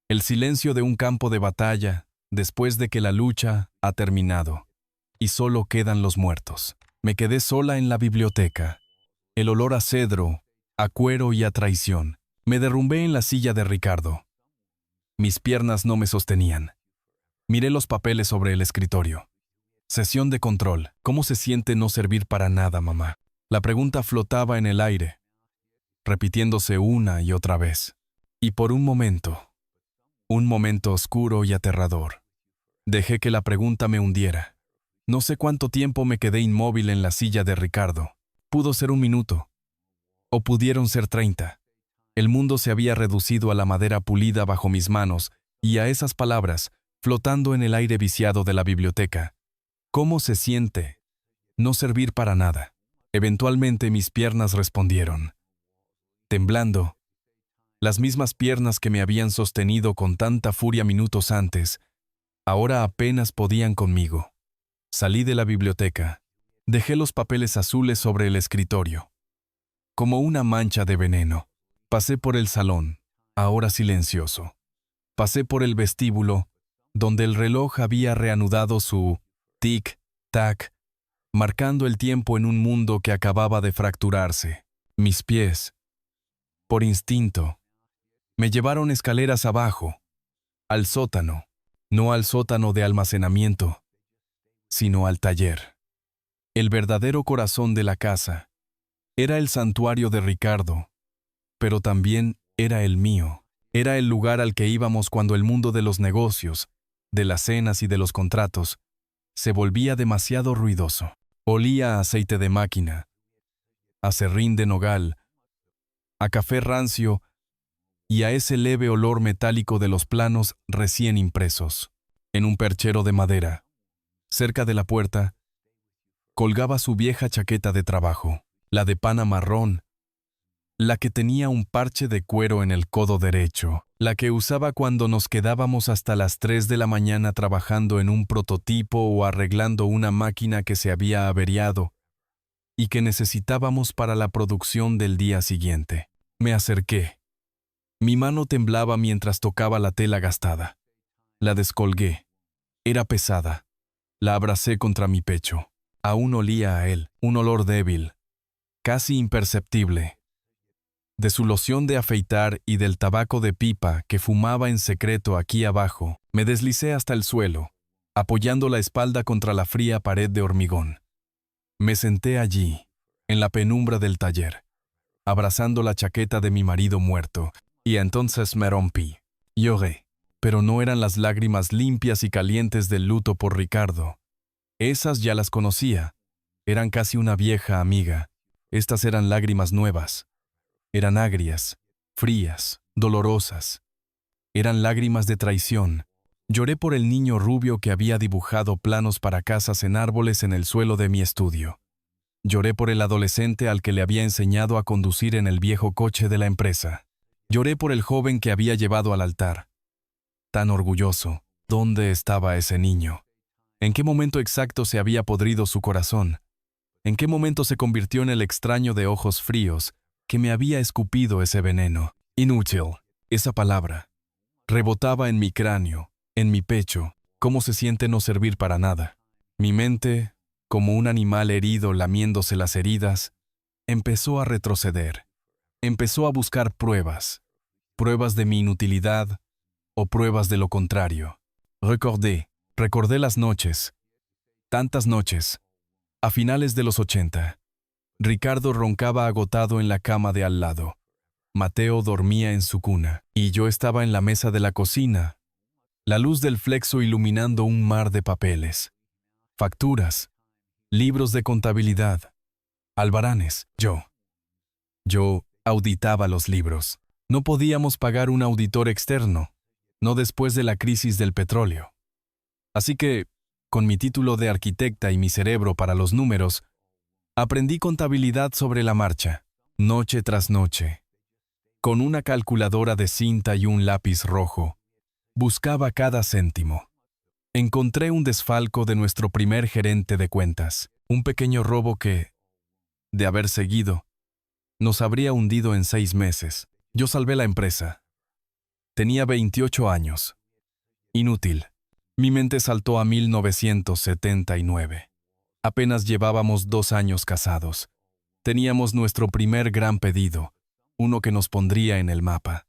El silencio de un campo de batalla, después de que la lucha ha terminado, y solo quedan los muertos. Me quedé sola en la biblioteca. El olor a cedro, a cuero y a traición. Me derrumbé en la silla de Ricardo. Mis piernas no me sostenían. Miré los papeles sobre el escritorio. Sesión de control. ¿Cómo se siente no servir para nada, mamá? La pregunta flotaba en el aire, repitiéndose una y otra vez. Y por un momento oscuro y aterrador, dejé que la pregunta me hundiera. No sé cuánto tiempo me quedé inmóvil en la silla de Ricardo. Pudo ser 1 minuto, o pudieron ser 30. El mundo se había reducido a la madera pulida bajo mis manos y a esas palabras, flotando en el aire viciado de la biblioteca. ¿Cómo se siente no servir para nada? Eventualmente mis piernas respondieron. Temblando, las mismas piernas que me habían sostenido con tanta furia minutos antes, ahora apenas podían conmigo. Salí de la biblioteca. Dejé los papeles azules sobre el escritorio. Como una mancha de veneno. Pasé por el salón, ahora silencioso. Pasé por el vestíbulo, donde el reloj había reanudado su tic-tac, marcando el tiempo en un mundo que acababa de fracturarse. Mis pies, por instinto, me llevaron escaleras abajo, al sótano, no al sótano de almacenamiento, sino al taller. El verdadero corazón de la casa. Era el santuario de Ricardo, pero también era el mío. Era el lugar al que íbamos cuando el mundo de los negocios, de las cenas y de los contratos, se volvía demasiado ruidoso. Olía a aceite de máquina, a serrín de nogal, a café rancio y a ese leve olor metálico de los planos recién impresos. En un perchero de madera, cerca de la puerta, colgaba su vieja chaqueta de trabajo, la de pana marrón, la que tenía un parche de cuero en el codo derecho, la que usaba cuando nos quedábamos hasta las 3 de la mañana trabajando en un prototipo o arreglando una máquina que se había averiado y que necesitábamos para la producción del día siguiente. Me acerqué. Mi mano temblaba mientras tocaba la tela gastada. La descolgué. Era pesada. La abracé contra mi pecho. Aún olía a él, un olor débil, casi imperceptible, de su loción de afeitar y del tabaco de pipa que fumaba en secreto aquí abajo. Me deslicé hasta el suelo, apoyando la espalda contra la fría pared de hormigón. Me senté allí, en la penumbra del taller, abrazando la chaqueta de mi marido muerto, y entonces me rompí. Lloré, pero no eran las lágrimas limpias y calientes del luto por Ricardo. Esas ya las conocía. Eran casi una vieja amiga. Estas eran lágrimas nuevas. Eran agrias, frías, dolorosas. Eran lágrimas de traición. Lloré por el niño rubio que había dibujado planos para casas en árboles en el suelo de mi estudio. Lloré por el adolescente al que le había enseñado a conducir en el viejo coche de la empresa. Lloré por el joven que había llevado al altar. Tan orgulloso. ¿Dónde estaba ese niño? ¿En qué momento exacto se había podrido su corazón? ¿En qué momento se convirtió en el extraño de ojos fríos que me había escupido ese veneno? Inútil. Esa palabra. Rebotaba en mi cráneo, en mi pecho. ¿Cómo se siente no servir para nada? Mi mente, como un animal herido lamiéndose las heridas, empezó a retroceder. Empezó a buscar pruebas. Pruebas de mi inutilidad o pruebas de lo contrario. Recordé las noches. Tantas noches. A finales de los 80. Ricardo roncaba agotado en la cama de al lado. Mateo dormía en su cuna, y yo estaba en la mesa de la cocina, la luz del flexo iluminando un mar de papeles. Facturas, libros de contabilidad, albaranes. Yo auditaba los libros. No podíamos pagar un auditor externo, no después de la crisis del petróleo. Así que, con mi título de arquitecta y mi cerebro para los números, aprendí contabilidad sobre la marcha, noche tras noche. Con una calculadora de cinta y un lápiz rojo, buscaba cada céntimo. Encontré un desfalco de nuestro primer gerente de cuentas, un pequeño robo que, de haber seguido, nos habría hundido en 6 meses. Yo salvé la empresa. Tenía 28 años. Inútil. Mi mente saltó a 1979. Apenas llevábamos 2 años casados. Teníamos nuestro primer gran pedido, uno que nos pondría en el mapa.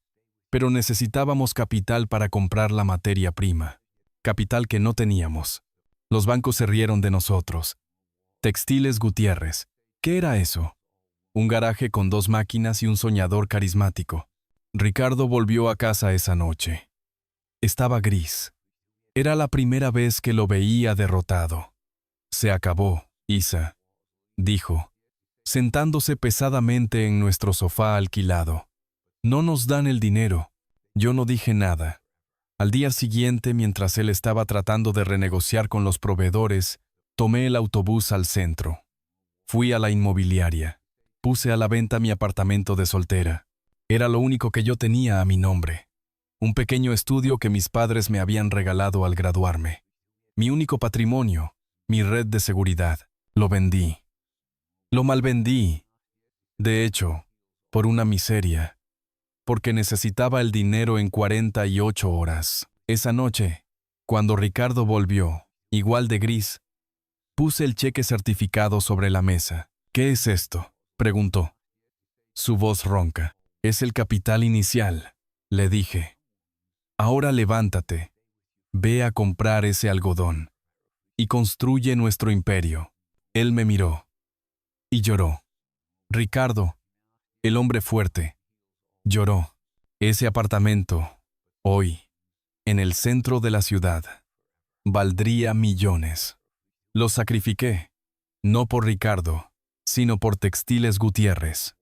Pero necesitábamos capital para comprar la materia prima. Capital que no teníamos. Los bancos se rieron de nosotros. Textiles Gutiérrez. ¿Qué era eso? Un garaje con 2 máquinas y un soñador carismático. Ricardo volvió a casa esa noche. Estaba gris. Era la primera vez que lo veía derrotado. Se acabó, Isa, dijo, sentándose pesadamente en nuestro sofá alquilado. No nos dan el dinero. Yo no dije nada. Al día siguiente, mientras él estaba tratando de renegociar con los proveedores, tomé el autobús al centro. Fui a la inmobiliaria. Puse a la venta mi apartamento de soltera. Era lo único que yo tenía a mi nombre. Un pequeño estudio que mis padres me habían regalado al graduarme. Mi único patrimonio, mi red de seguridad. Lo vendí. Lo malvendí. De hecho, por una miseria. Porque necesitaba el dinero en 48 horas. Esa noche, cuando Ricardo volvió, igual de gris, puse el cheque certificado sobre la mesa. ¿Qué es esto?, preguntó. Su voz ronca. Es el capital inicial, le dije. Ahora levántate. Ve a comprar ese algodón. Y construye nuestro imperio. Él me miró. Y lloró. Ricardo, el hombre fuerte, lloró. Ese apartamento, hoy, en el centro de la ciudad, valdría millones. Lo sacrifiqué, no por Ricardo, sino por Textiles Gutiérrez,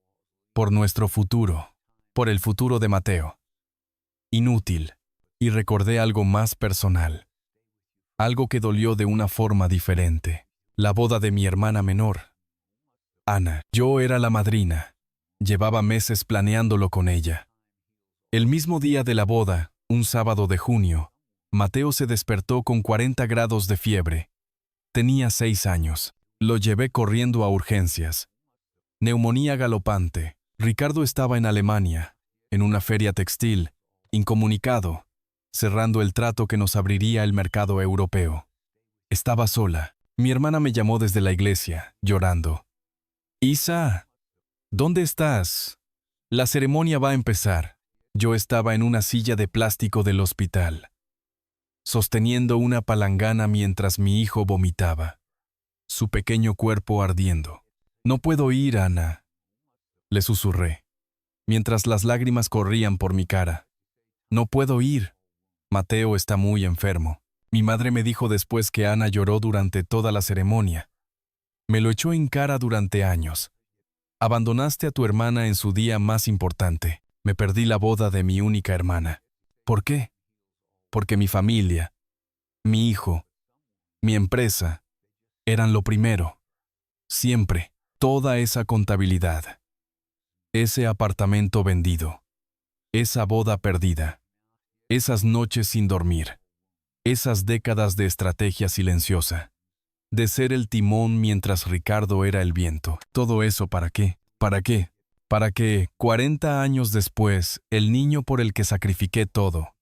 por nuestro futuro, por el futuro de Mateo. Inútil, y recordé algo más personal. Algo que dolió de una forma diferente. La boda de mi hermana menor, Ana. Yo era la madrina. Llevaba meses planeándolo con ella. El mismo día de la boda, un sábado de junio, Mateo se despertó con 40 grados de fiebre. Tenía 6 años. Lo llevé corriendo a urgencias. Neumonía galopante. Ricardo estaba en Alemania, en una feria textil, incomunicado, cerrando el trato que nos abriría el mercado europeo. Estaba sola. Mi hermana me llamó desde la iglesia, llorando. Isa, ¿dónde estás? La ceremonia va a empezar. Yo estaba en una silla de plástico del hospital, sosteniendo una palangana mientras mi hijo vomitaba, su pequeño cuerpo ardiendo. No puedo ir, Ana, le susurré, mientras las lágrimas corrían por mi cara. No puedo ir. Mateo está muy enfermo. Mi madre me dijo después que Ana lloró durante toda la ceremonia. Me lo echó en cara durante años. Abandonaste a tu hermana en su día más importante. Me perdí la boda de mi única hermana. ¿Por qué? Porque mi familia, mi hijo, mi empresa, eran lo primero. Siempre, toda esa contabilidad. Ese apartamento vendido. Esa boda perdida. Esas noches sin dormir. Esas décadas de estrategia silenciosa. De ser el timón mientras Ricardo era el viento. ¿Todo eso para qué? ¿Para qué? Para que, 40 años después, el niño por el que sacrifiqué todo,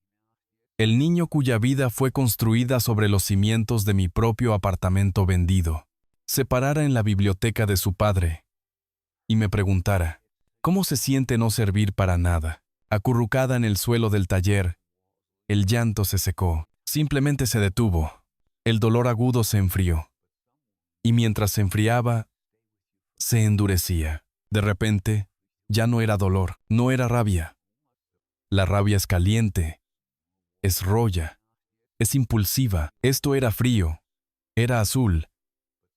el niño cuya vida fue construida sobre los cimientos de mi propio apartamento vendido, se parara en la biblioteca de su padre y me preguntara, ¿cómo se siente no servir para nada? Acurrucada en el suelo del taller, el llanto se secó, simplemente se detuvo, el dolor agudo se enfrió. Y mientras se enfriaba, se endurecía. De repente, Ya no era dolor, no era rabia. La rabia es caliente, es roya, es impulsiva. Esto era frío, era azul,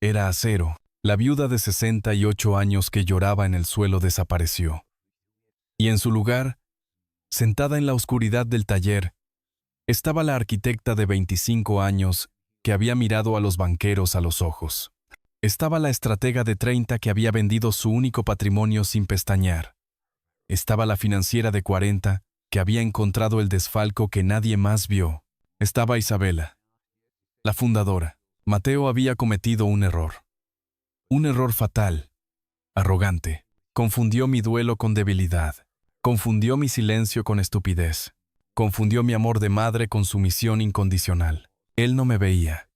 era acero. La viuda de 68 años que lloraba en el suelo desapareció. Y en su lugar, sentada en la oscuridad del taller, estaba la arquitecta de 25 años que había mirado a los banqueros a los ojos. Estaba la estratega de 30 que había vendido su único patrimonio sin pestañear. Estaba la financiera de 40 que había encontrado el desfalco que nadie más vio. Estaba Isabela, la fundadora. Mateo había cometido un error. Un error fatal, arrogante. Confundió mi duelo con debilidad. Confundió mi silencio con estupidez. Confundió mi amor de madre con sumisión incondicional. Él no me veía.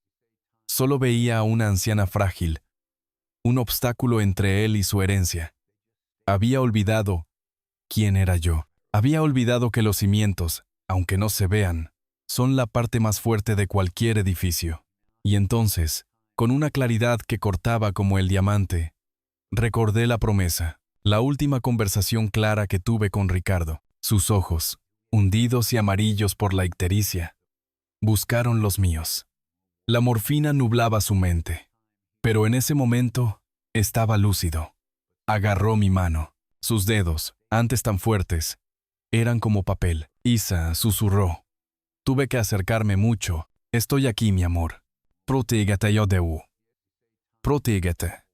Solo veía a una anciana frágil, un obstáculo entre él y su herencia. Había olvidado quién era yo. Había olvidado que los cimientos, aunque no se vean, son la parte más fuerte de cualquier edificio. Y entonces, con una claridad que cortaba como el diamante, recordé la promesa, la última conversación clara que tuve con Ricardo. Sus ojos, hundidos y amarillos por la ictericia, buscaron los míos. La morfina nublaba su mente, pero en ese momento estaba lúcido. Agarró mi mano. Sus dedos, antes tan fuertes, eran como papel. Isa susurró. Tuve que acercarme mucho. Estoy aquí, mi amor. Protégate yo de U. Protégate.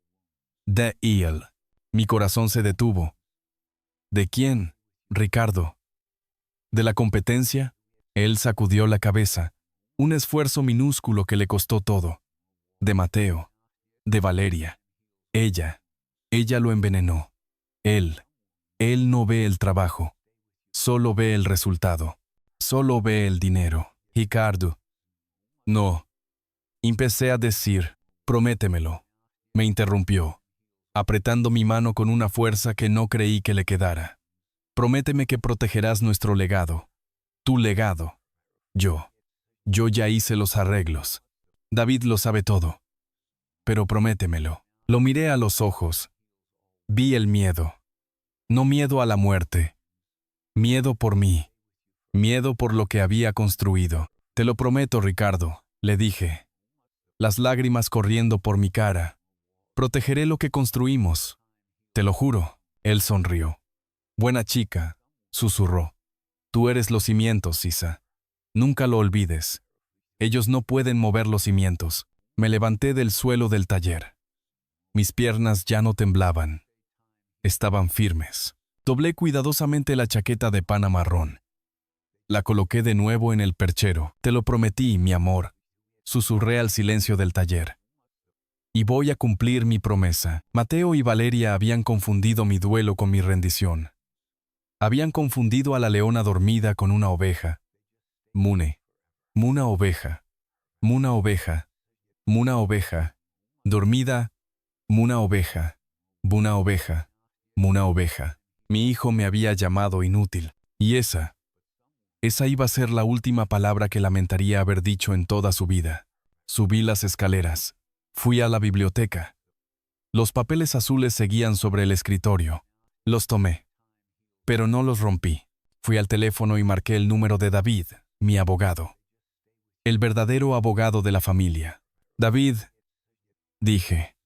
De él. Mi corazón se detuvo. ¿De quién? Ricardo. ¿De la competencia? Él sacudió la cabeza. Un esfuerzo minúsculo que le costó todo. De Mateo. De Valeria. Ella lo envenenó. Él no ve el trabajo. Solo ve el resultado. Solo ve el dinero. Ricardo. No. Empecé a decir, prométemelo. Me interrumpió, apretando mi mano con una fuerza que no creí que le quedara. Prométeme que protegerás nuestro legado. Tu legado. Yo ya hice los arreglos. David lo sabe todo. Pero prométemelo. Lo miré a los ojos. Vi el miedo. No miedo a la muerte. Miedo por mí. Miedo por lo que había construido. Te lo prometo, Ricardo, le dije. Las lágrimas corriendo por mi cara. Protegeré lo que construimos. Te lo juro. Él sonrió. Buena chica, susurró. Tú eres los cimientos, Isa. Nunca lo olvides. Ellos no pueden mover los cimientos. Me levanté del suelo del taller. Mis piernas ya no temblaban. Estaban firmes. Doblé cuidadosamente la chaqueta de pana marrón. La coloqué de nuevo en el perchero. Te lo prometí, mi amor. Susurré al silencio del taller. Y voy a cumplir mi promesa. Mateo y Valeria habían confundido mi duelo con mi rendición. Habían confundido a la leona dormida con una oveja. Muna oveja, Muna oveja, Muna oveja, dormida, Muna oveja, Muna oveja, Muna oveja. Mi hijo me había llamado inútil, y esa iba a ser la última palabra que lamentaría haber dicho en toda su vida. Subí las escaleras. Fui a la biblioteca. Los papeles azules seguían sobre el escritorio. Los tomé, pero no los rompí. Fui al teléfono y marqué el número de David, mi abogado. El verdadero abogado de la familia. David, dije.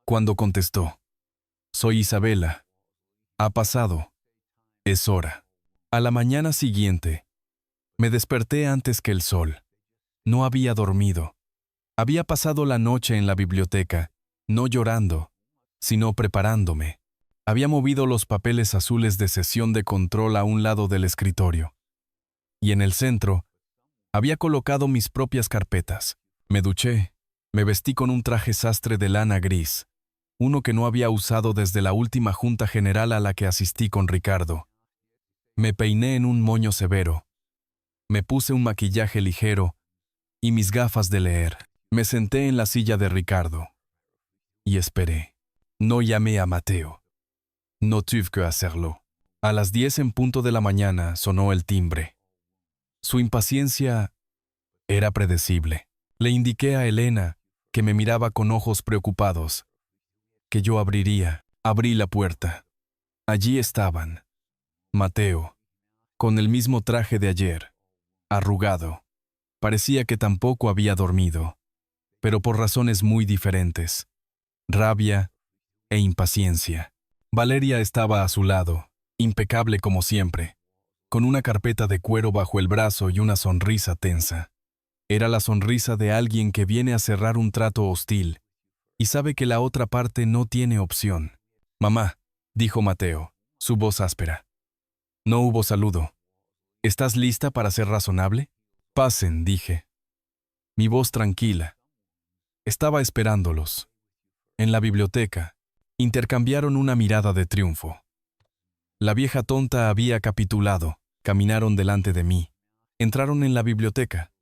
Cuando contestó. Soy Isabela. Ha pasado. Es hora. A la mañana siguiente, me desperté antes que el sol. No había dormido. Había pasado la noche en la biblioteca, no llorando, sino preparándome. Había movido los papeles azules de sesión de control a un lado del escritorio. Y en el centro, había colocado mis propias carpetas. Me duché, me vestí con un traje sastre de lana gris, uno que no había usado desde la última junta general a la que asistí con Ricardo. Me peiné en un moño severo. Me puse un maquillaje ligero y mis gafas de leer. Me senté en la silla de Ricardo y esperé. No llamé a Mateo. No tuve que hacerlo. A las 10 en punto de la mañana sonó el timbre. Su impaciencia era predecible. Le indiqué a Elena, que me miraba con ojos preocupados, que yo abriría. Abrí la puerta. Allí estaban. Mateo, con el mismo traje de ayer, arrugado. Parecía que tampoco había dormido, pero por razones muy diferentes. Rabia e impaciencia. Valeria estaba a su lado, impecable como siempre, con una carpeta de cuero bajo el brazo y una sonrisa tensa. Era la sonrisa de alguien que viene a cerrar un trato hostil y sabe que la otra parte no tiene opción. «Mamá», dijo Mateo, su voz áspera. No hubo saludo. «¿Estás lista para ser razonable?» «Pasen», dije. Mi voz tranquila. Estaba esperándolos. En la biblioteca, intercambiaron una mirada de triunfo. La vieja tonta había capitulado. Caminaron delante de mí. Entraron en la biblioteca.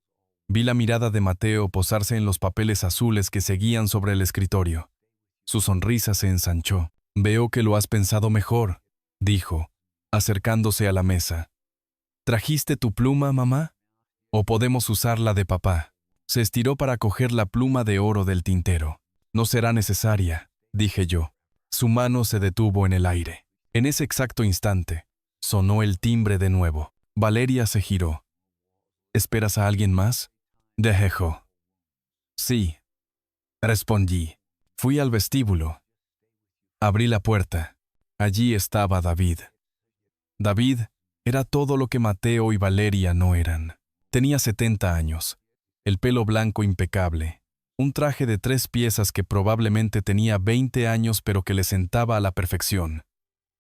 Vi la mirada de Mateo posarse en los papeles azules que seguían sobre el escritorio. Su sonrisa se ensanchó. «Veo que lo has pensado mejor», dijo, acercándose a la mesa. «¿Trajiste tu pluma, mamá? ¿O podemos usar la de papá?» Se estiró para coger la pluma de oro del tintero. «No será necesaria», dije yo. Su mano se detuvo en el aire. En ese exacto instante, sonó el timbre de nuevo. Valeria se giró. «¿Esperas a alguien más?» Dejó. «Sí», respondí. Fui al vestíbulo. Abrí la puerta. Allí estaba David. David era todo lo que Mateo y Valeria no eran. Tenía 70 años, el pelo blanco impecable, un traje de 3 piezas que probablemente tenía 20 años pero que le sentaba a la perfección,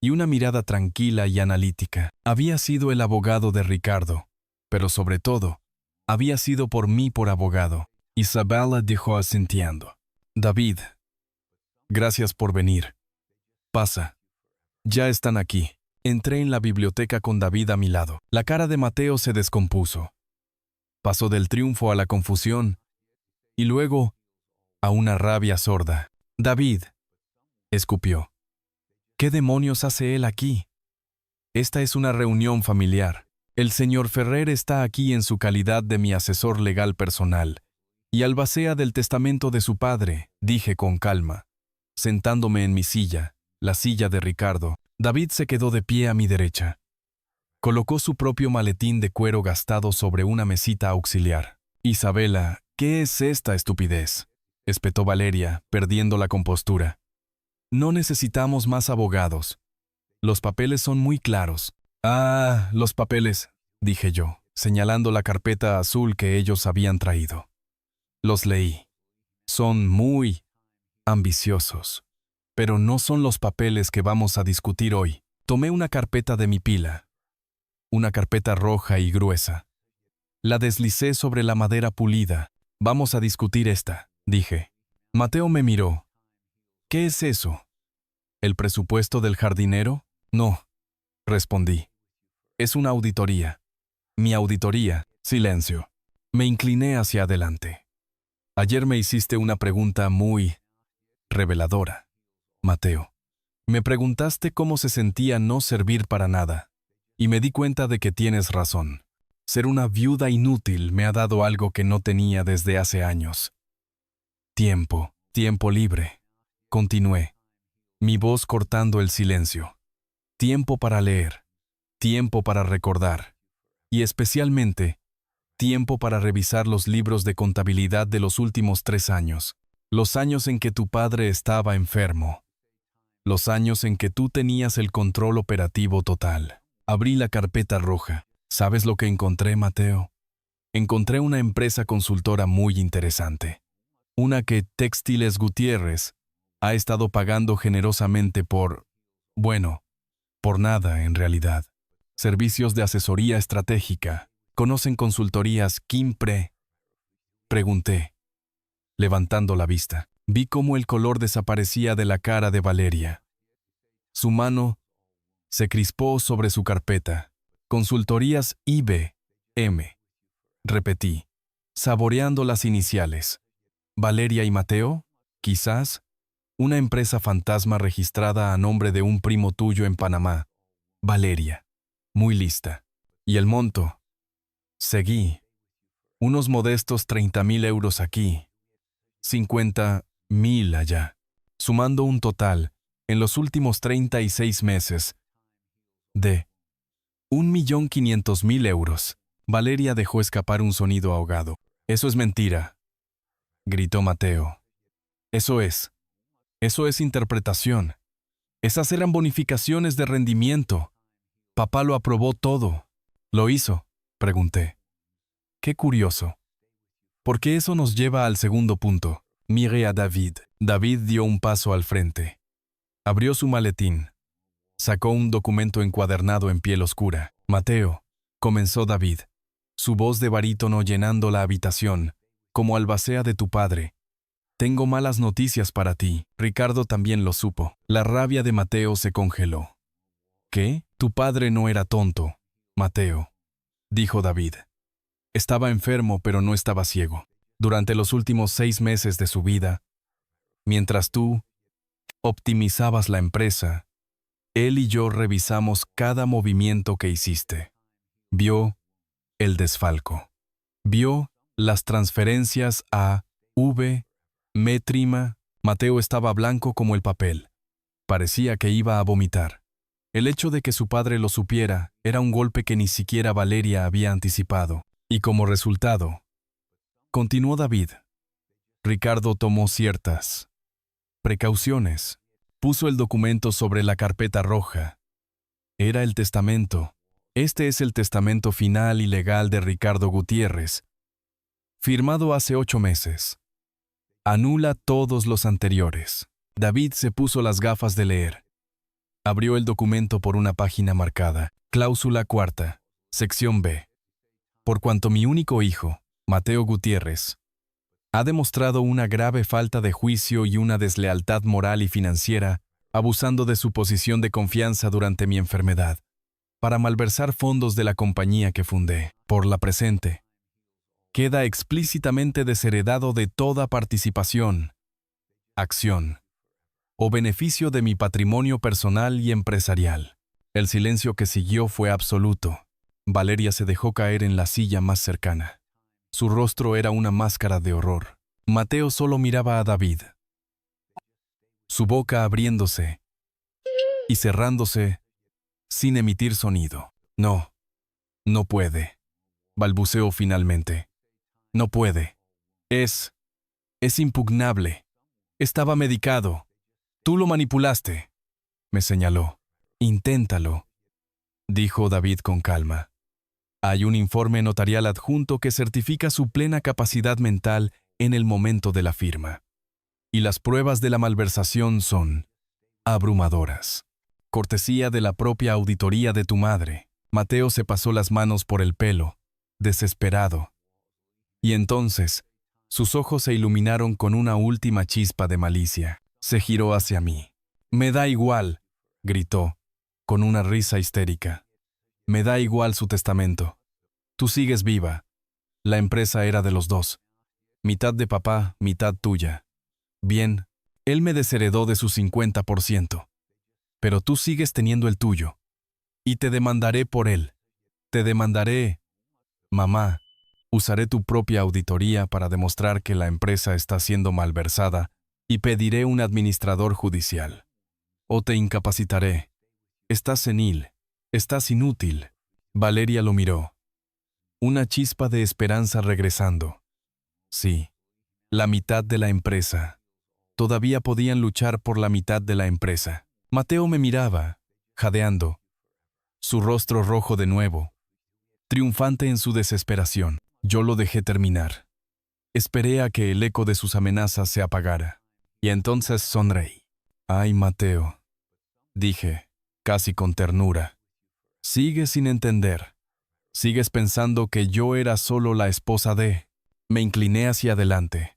y una mirada tranquila y analítica. Había sido el abogado de Ricardo, pero sobre todo, había sido por mí por abogado. Isabella dijo asintiendo. «David, gracias por venir. Pasa. Ya están aquí». Entré en la biblioteca con David a mi lado. La cara de Mateo se descompuso. Pasó del triunfo a la confusión y luego a una rabia sorda. «David», escupió. «¿Qué demonios hace él aquí? Esta es una reunión familiar. El señor Ferrer está aquí en su calidad de mi asesor legal personal y albacea del testamento de su padre», dije con calma, sentándome en mi silla, la silla de Ricardo. David se quedó de pie a mi derecha. Colocó su propio maletín de cuero gastado sobre una mesita auxiliar. «Isabela, ¿qué es esta estupidez?», espetó Valeria, perdiendo la compostura. «No necesitamos más abogados. Los papeles son muy claros». «Ah, los papeles», dije yo, señalando la carpeta azul que ellos habían traído. Los leí. Son muy ambiciosos. Pero no son los papeles que vamos a discutir hoy. Tomé una carpeta de mi pila. Una carpeta roja y gruesa. La deslicé sobre la madera pulida. «Vamos a discutir esta», dije. Mateo me miró. «¿Qué es eso? ¿El presupuesto del jardinero?» «No», respondí. «Es una auditoría». «Mi auditoría». Silencio. Me incliné hacia adelante. «Ayer me hiciste una pregunta muy reveladora, Mateo. Me preguntaste cómo se sentía no servir para nada, y me di cuenta de que tienes razón. Ser una viuda inútil me ha dado algo que no tenía desde hace años. Tiempo libre», continué, mi voz cortando el silencio. «Tiempo para leer, tiempo para recordar, y especialmente, tiempo para revisar los libros de contabilidad de los últimos 3 años, los años en que tu padre estaba enfermo. Los años en que tú tenías el control operativo total». Abrí la carpeta roja. ¿Sabes lo que encontré, Mateo? Encontré una empresa consultora muy interesante. Una que Textiles Gutiérrez ha estado pagando generosamente bueno, por nada en realidad. Servicios de asesoría estratégica. ¿Conocen consultorías Kimpre? Pregunté, levantando la vista. Vi cómo el color desaparecía de la cara de Valeria. Su mano se crispó sobre su carpeta. «Consultorías IBM», repetí, saboreando las iniciales. «Valeria y Mateo, quizás. Una empresa fantasma registrada a nombre de un primo tuyo en Panamá. Valeria. Muy lista. ¿Y el monto?» Seguí. «Unos modestos 30.000 euros aquí. 50.000 allá. Sumando un total, en los últimos 36 meses, de 1.500.000 euros. Valeria dejó escapar un sonido ahogado. Eso es mentira, gritó Mateo. Eso es interpretación. Esas eran bonificaciones de rendimiento. Papá lo aprobó todo. ¿Lo hizo?, pregunté. Qué curioso. Porque eso nos lleva al segundo punto. Miré a David. David dio un paso al frente. Abrió su maletín. Sacó un documento encuadernado en piel oscura. Mateo, comenzó David, su voz de barítono llenando la habitación, como albacea de tu padre. Tengo malas noticias para ti. Ricardo también lo supo. La rabia de Mateo se congeló. ¿Qué? Tu padre no era tonto, Mateo, dijo David. Estaba enfermo, pero no estaba ciego. Durante los últimos 6 meses de su vida, mientras tú optimizabas la empresa, él y yo revisamos cada movimiento que hiciste. Vio el desfalco. Vio las transferencias a V, Métrima. Mateo estaba blanco como el papel. Parecía que iba a vomitar. El hecho de que su padre lo supiera era un golpe que ni siquiera Valeria había anticipado. Y como resultado, continuó David, Ricardo tomó ciertas precauciones. Puso el documento sobre la carpeta roja. Era el testamento. Este es el testamento final y legal de Ricardo Gutiérrez, firmado hace 8 meses. Anula todos los anteriores. David se puso las gafas de leer. Abrió el documento por una página marcada. Cláusula 4, sección B. Por cuanto mi único hijo, Mateo Gutiérrez, ha demostrado una grave falta de juicio y una deslealtad moral y financiera, abusando de su posición de confianza durante mi enfermedad, para malversar fondos de la compañía que fundé, por la presente, queda explícitamente desheredado de toda participación, acción o beneficio de mi patrimonio personal y empresarial. El silencio que siguió fue absoluto. Valeria se dejó caer en la silla más cercana. Su rostro era una máscara de horror. Mateo solo miraba a David, su boca abriéndose y cerrándose sin emitir sonido. No, no puede, balbuceó finalmente. No puede. Es impugnable. Estaba medicado. Tú lo manipulaste, me señaló. Inténtalo, dijo David con calma. Hay un informe notarial adjunto que certifica su plena capacidad mental en el momento de la firma. Y las pruebas de la malversación son abrumadoras. Cortesía de la propia auditoría de tu madre. Mateo se pasó las manos por el pelo, desesperado. Y entonces, sus ojos se iluminaron con una última chispa de malicia. Se giró hacia mí. Me da igual, gritó, con una risa histérica. Me da igual su testamento. Tú sigues viva. La empresa era de los dos. Mitad de papá, mitad tuya. Bien, él me desheredó de su 50%. Pero tú sigues teniendo el tuyo. Y te demandaré por él. Te demandaré. Mamá, usaré tu propia auditoría para demostrar que la empresa está siendo malversada y pediré un administrador judicial. O te incapacitaré. Estás senil. Estás inútil. Valeria lo miró. Una chispa de esperanza regresando. Sí, la mitad de la empresa. Todavía podían luchar por la mitad de la empresa. Mateo me miraba, jadeando. Su rostro rojo de nuevo, triunfante en su desesperación. Yo lo dejé terminar. Esperé a que el eco de sus amenazas se apagara. Y entonces sonreí. Ay, Mateo, dije, casi con ternura. Sigues sin entender. Sigues pensando que yo era solo la esposa de... Me incliné hacia adelante.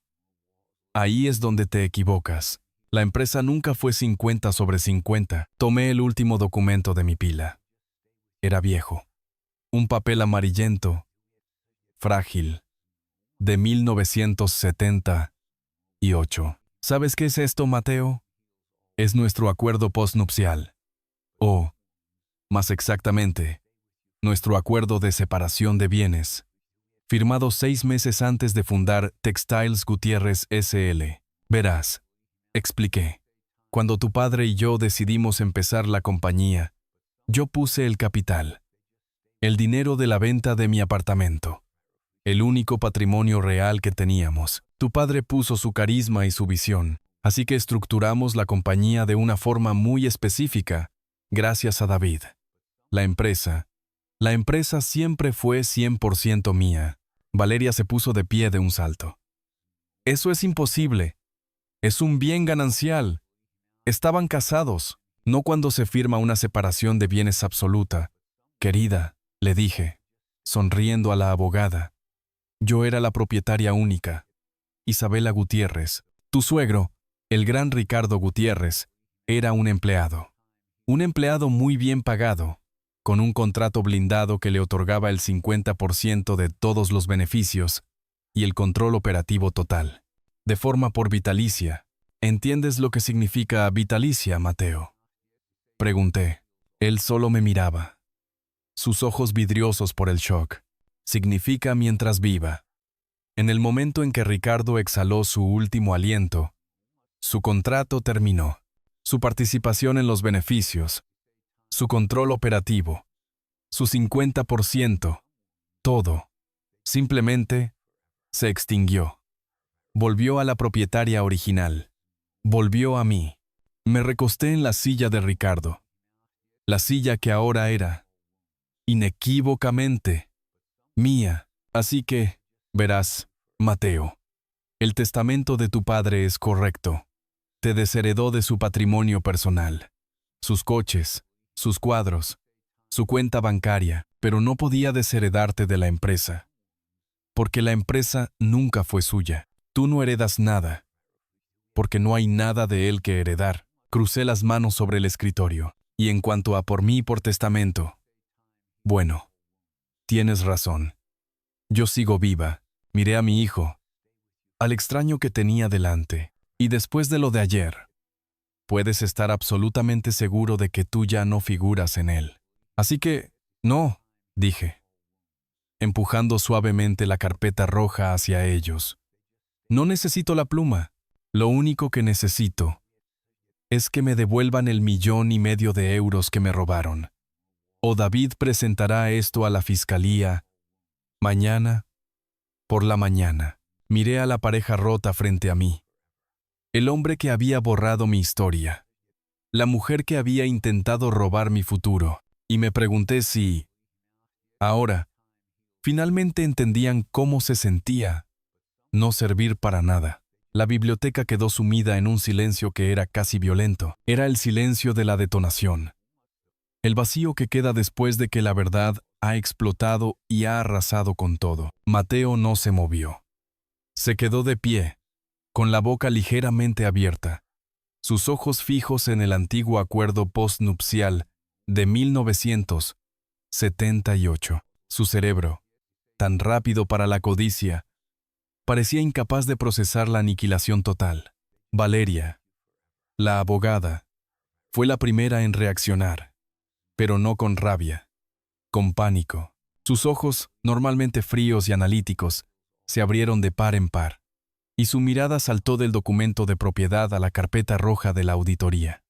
Ahí es donde te equivocas. La empresa nunca fue 50/50. Tomé el último documento de mi pila. Era viejo. Un papel amarillento, frágil, de 1978. ¿Sabes qué es esto, Mateo? Es nuestro acuerdo postnupcial. O, más exactamente, nuestro acuerdo de separación de bienes, firmado 6 meses antes de fundar Textiles Gutiérrez S.L. Verás, expliqué, cuando tu padre y yo decidimos empezar la compañía, Yo puse el capital, el dinero de la venta de mi apartamento, el único patrimonio real que teníamos. Tu padre puso su carisma y su visión, así que estructuramos la compañía de una forma muy específica, gracias a David. La empresa siempre fue 100% mía. Valeria se puso de pie de un salto. Eso es imposible. Es un bien ganancial. Estaban casados, no cuando se firma una separación de bienes absoluta. Querida, le dije, sonriendo a la abogada. Yo era la propietaria única. Isabela Gutiérrez, tu suegro, el gran Ricardo Gutiérrez, era un empleado. Un empleado muy bien pagado, con un contrato blindado que le otorgaba el 50% de todos los beneficios y el control operativo total, de forma por vitalicia. ¿Entiendes lo que significa vitalicia, Mateo? Pregunté. Él solo me miraba. Sus ojos vidriosos por el shock. Significa mientras viva. En el momento en que Ricardo exhaló su último aliento, su contrato terminó. Su participación en los beneficios, su control operativo, su 50%, todo, simplemente, se extinguió. Volvió a la propietaria original. Volvió a mí. Me recosté en la silla de Ricardo. La silla que ahora era, inequívocamente, mía. Así que, verás, Mateo, el testamento de tu padre es correcto. Te desheredó de su patrimonio personal, sus coches, sus cuadros, su cuenta bancaria, pero no podía desheredarte de la empresa. Porque la empresa nunca fue suya. Tú no heredas nada. Porque no hay nada de él que heredar. Crucé las manos sobre el escritorio. Y en cuanto a por mí por testamento. Bueno, tienes razón. Yo sigo viva. Miré a mi hijo, al extraño que tenía delante. Y después de lo de ayer, puedes estar absolutamente seguro de que tú ya no figuras en él. Así que, no, dije, empujando suavemente la carpeta roja hacia ellos. No necesito la pluma. Lo único que necesito es que me devuelvan el 1,5 millones de euros que me robaron. O David presentará esto a la fiscalía mañana por la mañana. Miré a la pareja rota frente a mí. El hombre que había borrado mi historia. La mujer que había intentado robar mi futuro. Y me pregunté si, ahora, finalmente entendían cómo se sentía no servir para nada. La biblioteca quedó sumida en un silencio que era casi violento. Era el silencio de la detonación. El vacío que queda después de que la verdad ha explotado y ha arrasado con todo. Mateo no se movió. Se quedó de pie, con la boca ligeramente abierta, sus ojos fijos en el antiguo acuerdo postnupcial de 1978. Su cerebro, tan rápido para la codicia, parecía incapaz de procesar la aniquilación total. Valeria, la abogada, fue la primera en reaccionar, pero no con rabia, con pánico. Sus ojos, normalmente fríos y analíticos, se abrieron de par en par, y su mirada saltó del documento de propiedad a la carpeta roja de la auditoría.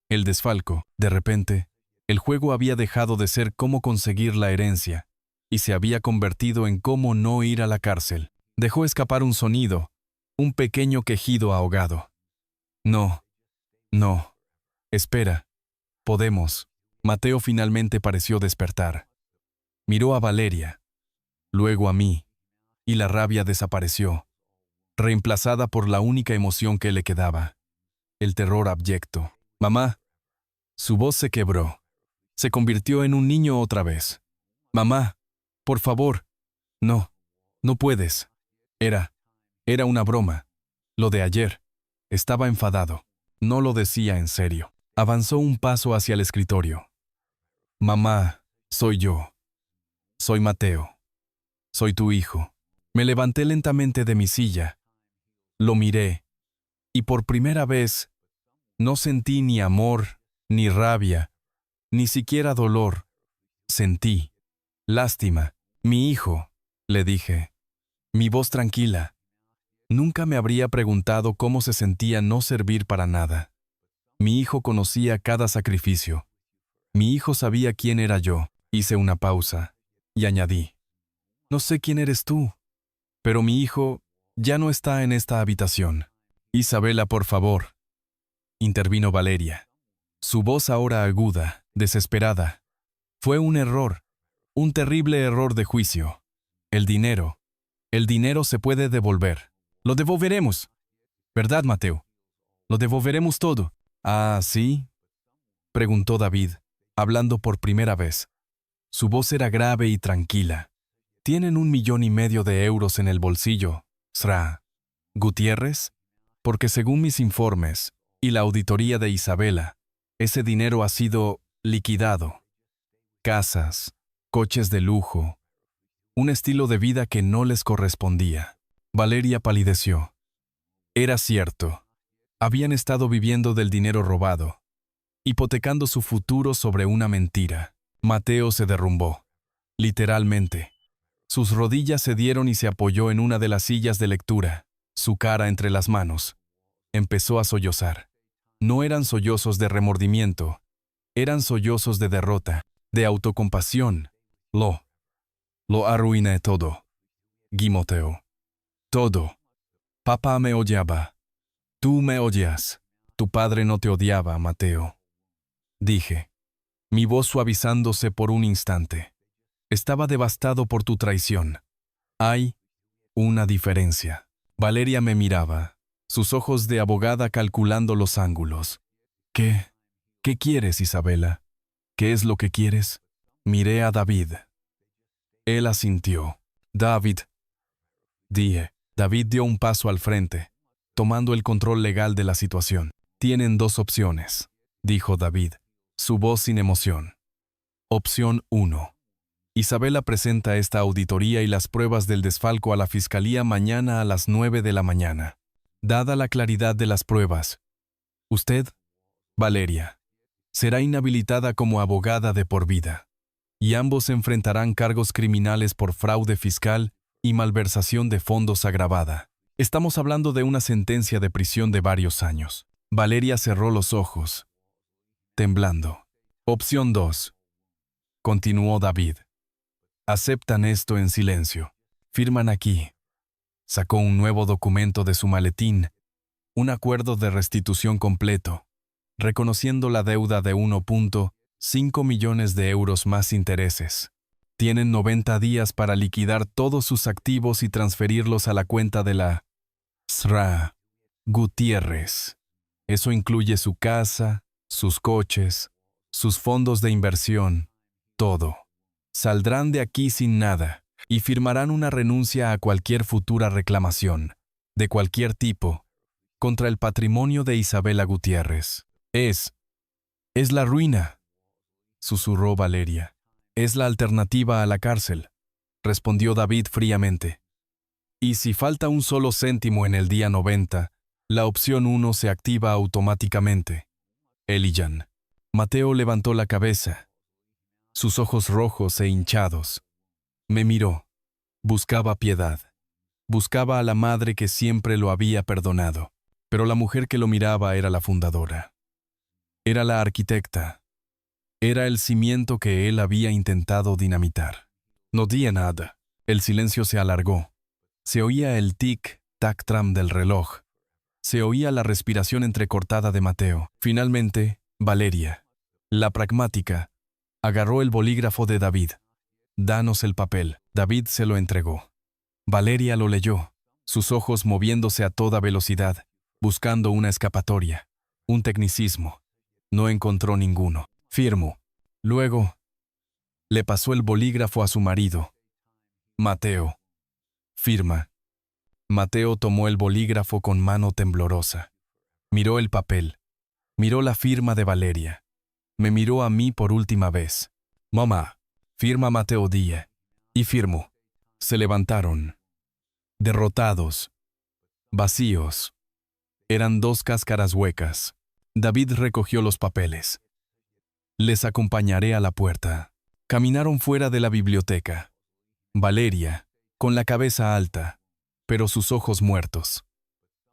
El desfalco, de repente, el juego había dejado de ser cómo conseguir la herencia, y se había convertido en cómo no ir a la cárcel. Dejó escapar un sonido, un pequeño quejido ahogado. No, no, espera, podemos. Mateo finalmente pareció despertar. Miró a Valeria, luego a mí, y la rabia desapareció, reemplazada por la única emoción que le quedaba, el terror abyecto. Mamá. Su voz se quebró. Se convirtió en un niño otra vez. Mamá, por favor. No, no puedes. Era una broma. Lo de ayer. Estaba enfadado. No lo decía en serio. Avanzó un paso hacia el escritorio. Mamá, soy yo. Soy Mateo. Soy tu hijo. Me levanté lentamente de mi silla. Lo miré. Y por primera vez, no sentí ni amor, ni rabia, ni siquiera dolor. Sentí lástima. Mi hijo, le dije. Mi voz tranquila. Nunca me habría preguntado cómo se sentía no servir para nada. Mi hijo conocía cada sacrificio. Mi hijo sabía quién era yo. Hice una pausa y añadí: no sé quién eres tú, pero mi hijo ya no está en esta habitación. Isabela, por favor, intervino Valeria. Su voz ahora aguda, desesperada. Fue un error, un terrible error de juicio. El dinero se puede devolver. Lo devolveremos. ¿Verdad, Mateo? Lo devolveremos todo. Ah, ¿sí? Preguntó David, hablando por primera vez. Su voz era grave y tranquila. Tienen 1,5 millones de euros en el bolsillo, Sra. Gutiérrez, porque según mis informes y la auditoría de Isabela, ese dinero ha sido liquidado. Casas, coches de lujo, un estilo de vida que no les correspondía. Valeria palideció. Era cierto. Habían estado viviendo del dinero robado, hipotecando su futuro sobre una mentira. Mateo se derrumbó, literalmente. Sus rodillas cedieron y se apoyó en una de las sillas de lectura, su cara entre las manos. Empezó a sollozar. No eran sollozos de remordimiento, eran sollozos de derrota, de autocompasión. Lo arruiné todo. Gimoteó. Todo. Papá me odiaba. Tú me odias. Tu padre no te odiaba, Mateo. Dije, mi voz suavizándose por un instante. Estaba devastado por tu traición. Hay una diferencia. Valeria me miraba, sus ojos de abogada calculando los ángulos. ¿Qué quieres, Isabela? ¿Qué es lo que quieres? Miré a David. Él asintió. David. Dije. David dio un paso al frente, tomando el control legal de la situación. Tienen 2 opciones, dijo David, su voz sin emoción. Opción 1. Isabela presenta esta auditoría y las pruebas del desfalco a la Fiscalía mañana a las 9 de la mañana. Dada la claridad de las pruebas, usted, Valeria, será inhabilitada como abogada de por vida, y ambos enfrentarán cargos criminales por fraude fiscal y malversación de fondos agravada. Estamos hablando de una sentencia de prisión de varios años. Valeria cerró los ojos, temblando. Opción 2. Continuó David. Aceptan esto en silencio. Firman aquí. Sacó un nuevo documento de su maletín, un acuerdo de restitución completo, reconociendo la deuda de 1,5 millones de euros más intereses. Tienen 90 días para liquidar todos sus activos y transferirlos a la cuenta de la Sra. Gutiérrez. Eso incluye su casa, sus coches, sus fondos de inversión, todo. Saldrán de aquí sin nada y firmarán una renuncia a cualquier futura reclamación, de cualquier tipo, contra el patrimonio de Isabela Gutiérrez. Es la ruina, susurró Valeria. Es la alternativa a la cárcel, respondió David fríamente. Y si falta un solo céntimo en el día 90, la opción 1 se activa automáticamente. Elijan. Mateo levantó la cabeza, sus ojos rojos e hinchados. Me miró. Buscaba piedad. Buscaba a la madre que siempre lo había perdonado. Pero la mujer que lo miraba era la fundadora. Era la arquitecta. Era el cimiento que él había intentado dinamitar. No dije nada. El silencio se alargó. Se oía el tic-tac-tram del reloj. Se oía la respiración entrecortada de Mateo. Finalmente, Valeria, la pragmática, agarró el bolígrafo de David. Danos el papel. David se lo entregó. Valeria lo leyó, sus ojos moviéndose a toda velocidad, buscando una escapatoria, un tecnicismo. No encontró ninguno. Firmo. Luego, le pasó el bolígrafo a su marido. Mateo. Firma. Mateo tomó el bolígrafo con mano temblorosa. Miró el papel. Miró la firma de Valeria. Me miró a mí por última vez. Mamá. Firma Mateo Díaz. Y firmó. Se levantaron. Derrotados. Vacíos. Eran 2 cáscaras huecas. David recogió los papeles. Les acompañaré a la puerta. Caminaron fuera de la biblioteca. Valeria, con la cabeza alta, pero sus ojos muertos.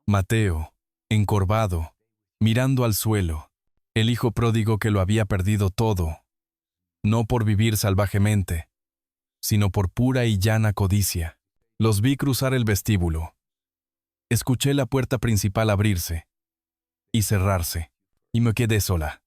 Mateo, encorvado, mirando al suelo, el hijo pródigo que lo había perdido todo, no por vivir salvajemente, sino por pura y llana codicia. Los vi cruzar el vestíbulo. Escuché la puerta principal abrirse y cerrarse, y me quedé sola.